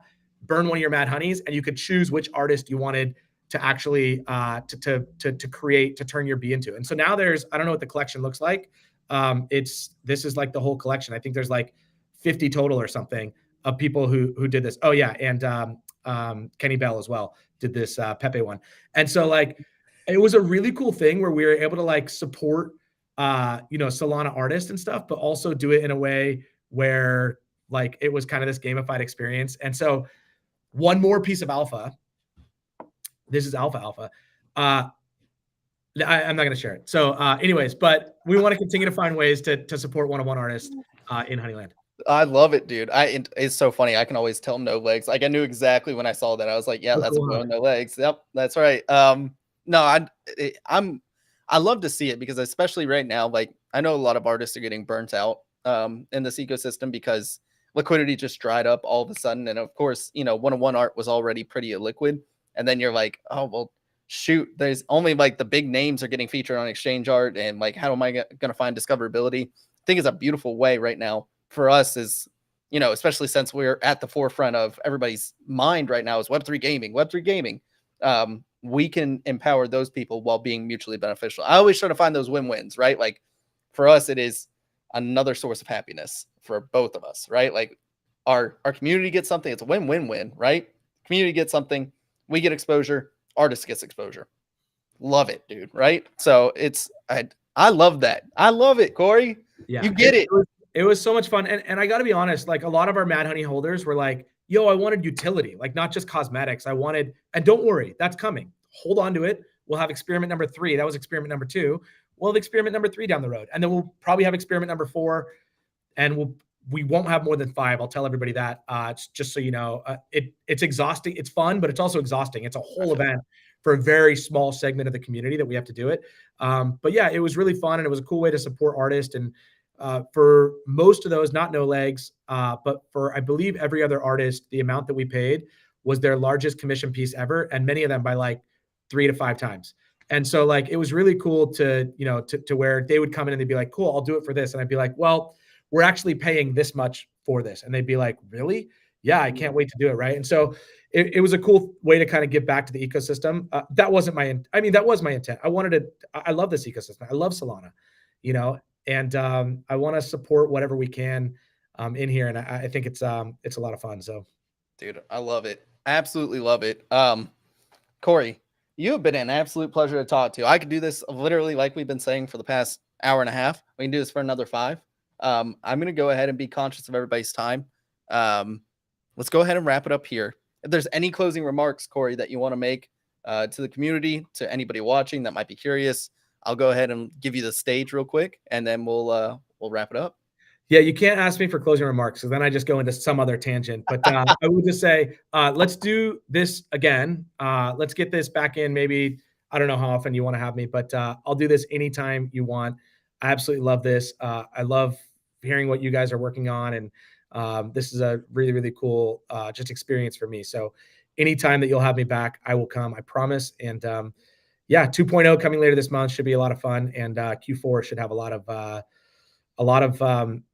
burn one of your Mad Honeys, and you could choose which artist you wanted to actually to create, to turn your bee into. And so now there's, I don't know what the collection looks like. This is like the whole collection. I think there's like 50 total or something of people who did this. Oh yeah, and Kenny Bell as well did this Pepe one. And so, like, it was a really cool thing where we were able to like support Solana artists and stuff, but also do it in a way where, like, it was kind of this gamified experience. And so one more piece of alpha. This is alpha. I'm not going to share it. So anyways, but we want to continue to find ways to support one-on-one artists in Honeyland. I love it, dude. It's so funny. I can always tell no legs. Like I knew exactly when I saw that. I was like, yeah, that's a boy with no legs. Yep, that's right. No, I love to see it because especially right now, like I know a lot of artists are getting burnt out in this ecosystem because liquidity just dried up all of a sudden. And of course, one-on-one art was already pretty illiquid. And then you're like, oh well, shoot, there's only like the big names are getting featured on exchange art, and like how am I going to find discoverability? I think it's a beautiful way right now for us is, especially since we're at the forefront of everybody's mind right now is Web3 gaming. We can empower those people while being mutually beneficial. I always try to find those win-wins, right? Like for us, it is another source of happiness for both of us, right? Like our community gets something. It's a win-win-win, right? Community gets something. We get exposure. Artist gets exposure. Love it, dude. Right? So I love that. I love it, Corey. Yeah, you get it. It was so much fun. And I got to be honest, like a lot of our Mad Honey holders were like, yo, I wanted utility, like not just cosmetics. And don't worry, that's coming. Hold on to it. We'll have experiment number 3. That was experiment number 2. We'll have experiment number 3 down the road. And then we'll probably have experiment number 4. And we won't have more than 5. I'll tell everybody that. Just so you know, it's exhausting. It's fun, but it's also exhausting. It's a whole event for a very small segment of the community that we have to do it. But yeah, it was really fun, and it was a cool way to support artists. And for most of those, not no legs, but for I believe every other artist, the amount that we paid was their largest commission piece ever, and many of them by like 3 to 5 times. And so like it was really cool to where they would come in and they'd be like, cool, I'll do it for this. And I'd be like, well, we're actually paying this much for this. And they'd be like, really? Yeah, I can't wait to do it. Right. And so it was a cool way to kind of give back to the ecosystem. That was my intent. I love this ecosystem. I love Solana, and I want to support whatever we can in here. And I think it's a lot of fun. So, dude, I love it. Absolutely love it. Corey, you have been an absolute pleasure to talk to. I could do this literally like we've been saying for the past hour and a half. We can do this for another 5. I'm going to go ahead and be conscious of everybody's time. Let's go ahead and wrap it up here. If there's any closing remarks, Corey, that you want to make to the community, to anybody watching that might be curious, I'll go ahead and give you the stage real quick, and then we'll wrap it up. Yeah, you can't ask me for closing remarks because then I just go into some other tangent. But I would just say, let's do this again. Let's get this back in. Maybe I don't know how often you want to have me, but I'll do this anytime you want. I absolutely love this. I love hearing what you guys are working on, and this is a really, really cool just experience for me. So anytime that you'll have me back, I will come. I promise. And yeah, 2.0 coming later this month should be a lot of fun, and Q4 should have a lot of fun.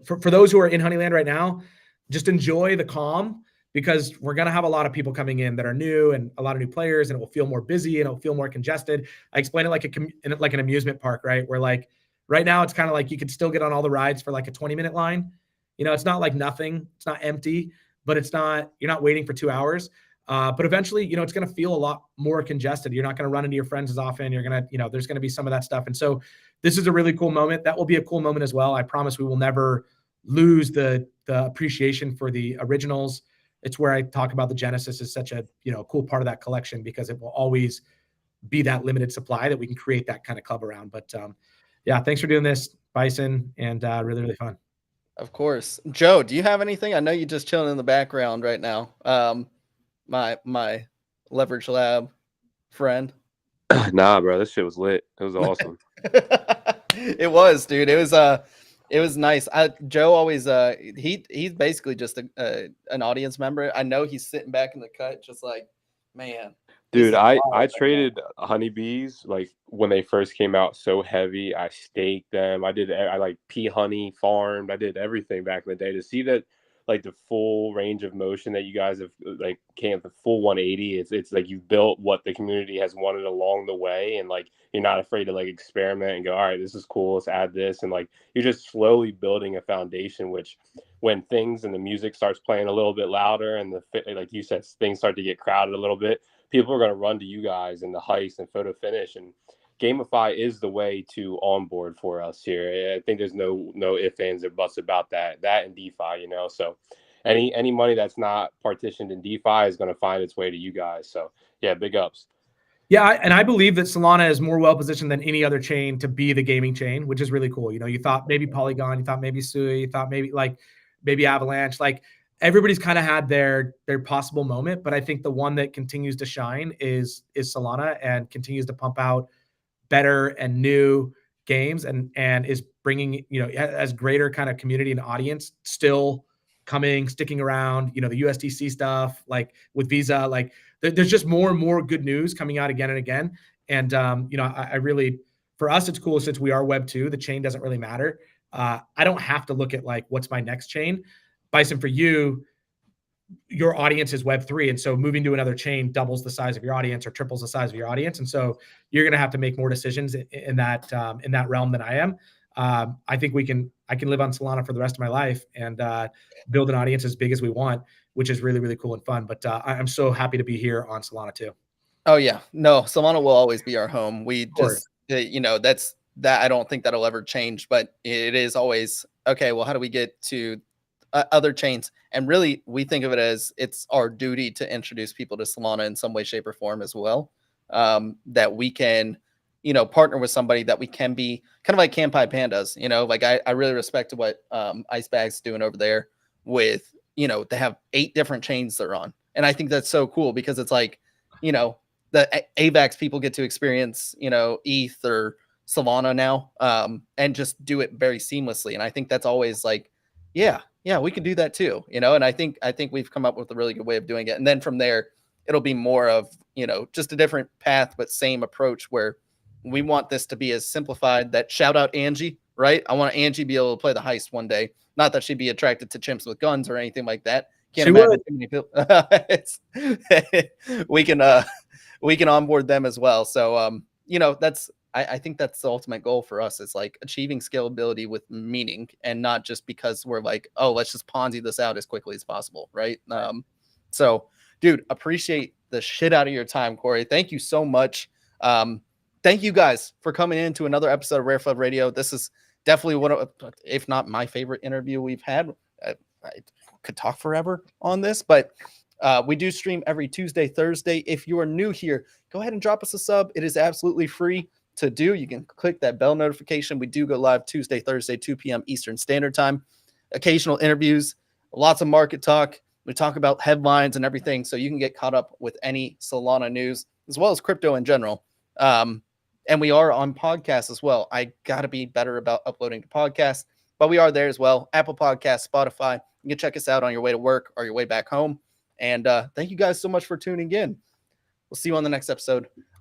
For those who are in Honeyland right now, just enjoy the calm, because we're going to have a lot of people coming in that are new and a lot of new players, and it will feel more busy and it'll feel more congested. I explain it like an amusement park, right? Where like right now it's kind of like you could still get on all the rides for like a 20-minute line. It's not like nothing. It's not empty, but you're not waiting for 2 hours. But eventually, it's going to feel a lot more congested. You're not going to run into your friends as often. You're going to, there's going to be some of that stuff. And so this is a really cool moment. That will be a cool moment as well. I promise we will never lose the appreciation for the originals. It's where I talk about the Genesis is such a, cool part of that collection, because it will always be that limited supply that we can create that kind of club around. But yeah, thanks for doing this, Bison, and really, really fun. Of course. Joe, do you have anything? I know you're just chilling in the background right now. My Leverage Lab friend. Nah, bro, this shit was lit. It was awesome. It was, dude. It was nice. Joe always he's basically just an audience member. I know he's sitting back in the cut just like, man. Dude, I traded honeybees like when they first came out so heavy. I staked them. I like pea honey farmed. I did everything back in the day to see that, like the full range of motion that you guys have like came the full 180. It's like you've built what the community has wanted along the way, and like you're not afraid to like experiment and go, all right, this is cool, let's add this, and like you're just slowly building a foundation, which when things and the music starts playing a little bit louder and like you said, things start to get crowded a little bit, people are going to run to you guys and the heist and photo finish, and Gamify is the way to onboard for us here. I think there's no ifs, ands, or buts about that and DeFi, so any money that's not partitioned in DeFi is going to find its way to you guys. So yeah, big ups. Yeah, I believe that Solana is more well-positioned than any other chain to be the gaming chain, which is really cool. You know, you thought maybe Polygon, you thought maybe Sui, you thought maybe Avalanche. Like everybody's kind of had their possible moment, but I think the one that continues to shine is Solana and continues to pump out better and new games and is bringing, you know, as greater kind of community and audience still sticking around, you know, the USDC stuff, like with Visa, like there's just more and more good news coming out again and again. And, you know, I really, for us, it's cool since we are Web 2, the chain doesn't really matter. I don't have to look at like, what's my next chain? Bison, for you, your audience is Web 3. And so moving to another chain doubles the size of your audience or triples the size of your audience. And so you're going to have to make more decisions in that realm than I am. I think I can live on Solana for the rest of my life and build an audience as big as we want, which is really, really cool and fun. But I'm so happy to be here on Solana too. Oh yeah, no, Solana will always be our home. We just, you know, that I don't think that'll ever change, but it is always, okay, well, how do we get to other chains? And really, we think of it as it's our duty to introduce people to Solana in some way, shape, or form as well. That we can, you know, partner with somebody that we can be kind of like Campai Pandas, you know, like I really respect what Icebag's doing over there with, you know, they have 8 different chains they're on. And I think that's so cool because it's like, you know, the AVAX people get to experience, you know, ETH or Solana now, and just do it very seamlessly. And I think that's always like, yeah, we can do that too, you know. And I think we've come up with a really good way of doing it. And then from there, it'll be more of, you know, just a different path, but same approach where we want this to be as simplified. That shout out Angie, right? I want Angie to be able to play the heist one day. Not that she'd be attracted to chimps with guns or anything like that. Can't imagine too many people. we can onboard them as well. So, you know, I think that's the ultimate goal for us. Is like achieving scalability with meaning and not just because we're like, oh, let's just Ponzi this out as quickly as possible. Right. So dude, appreciate the shit out of your time, Corey. Thank you so much. Thank you guys for coming into another episode of RareFUD Radio. This is definitely one of, if not my favorite interview we've had. I could talk forever on this, but we do stream every Tuesday, Thursday. If you are new here, go ahead and drop us a sub. It is absolutely free to do. You can click that bell notification. We do go live Tuesday, Thursday, 2 p.m. Eastern Standard Time. Occasional interviews, lots of market talk. We talk about headlines and everything, so you can get caught up with any Solana news as well as crypto in general. And we are on podcasts as well. I got to be better about uploading to podcasts, but we are there as well. Apple Podcasts, Spotify. You can check us out on your way to work or your way back home. And thank you guys so much for tuning in. We'll see you on the next episode.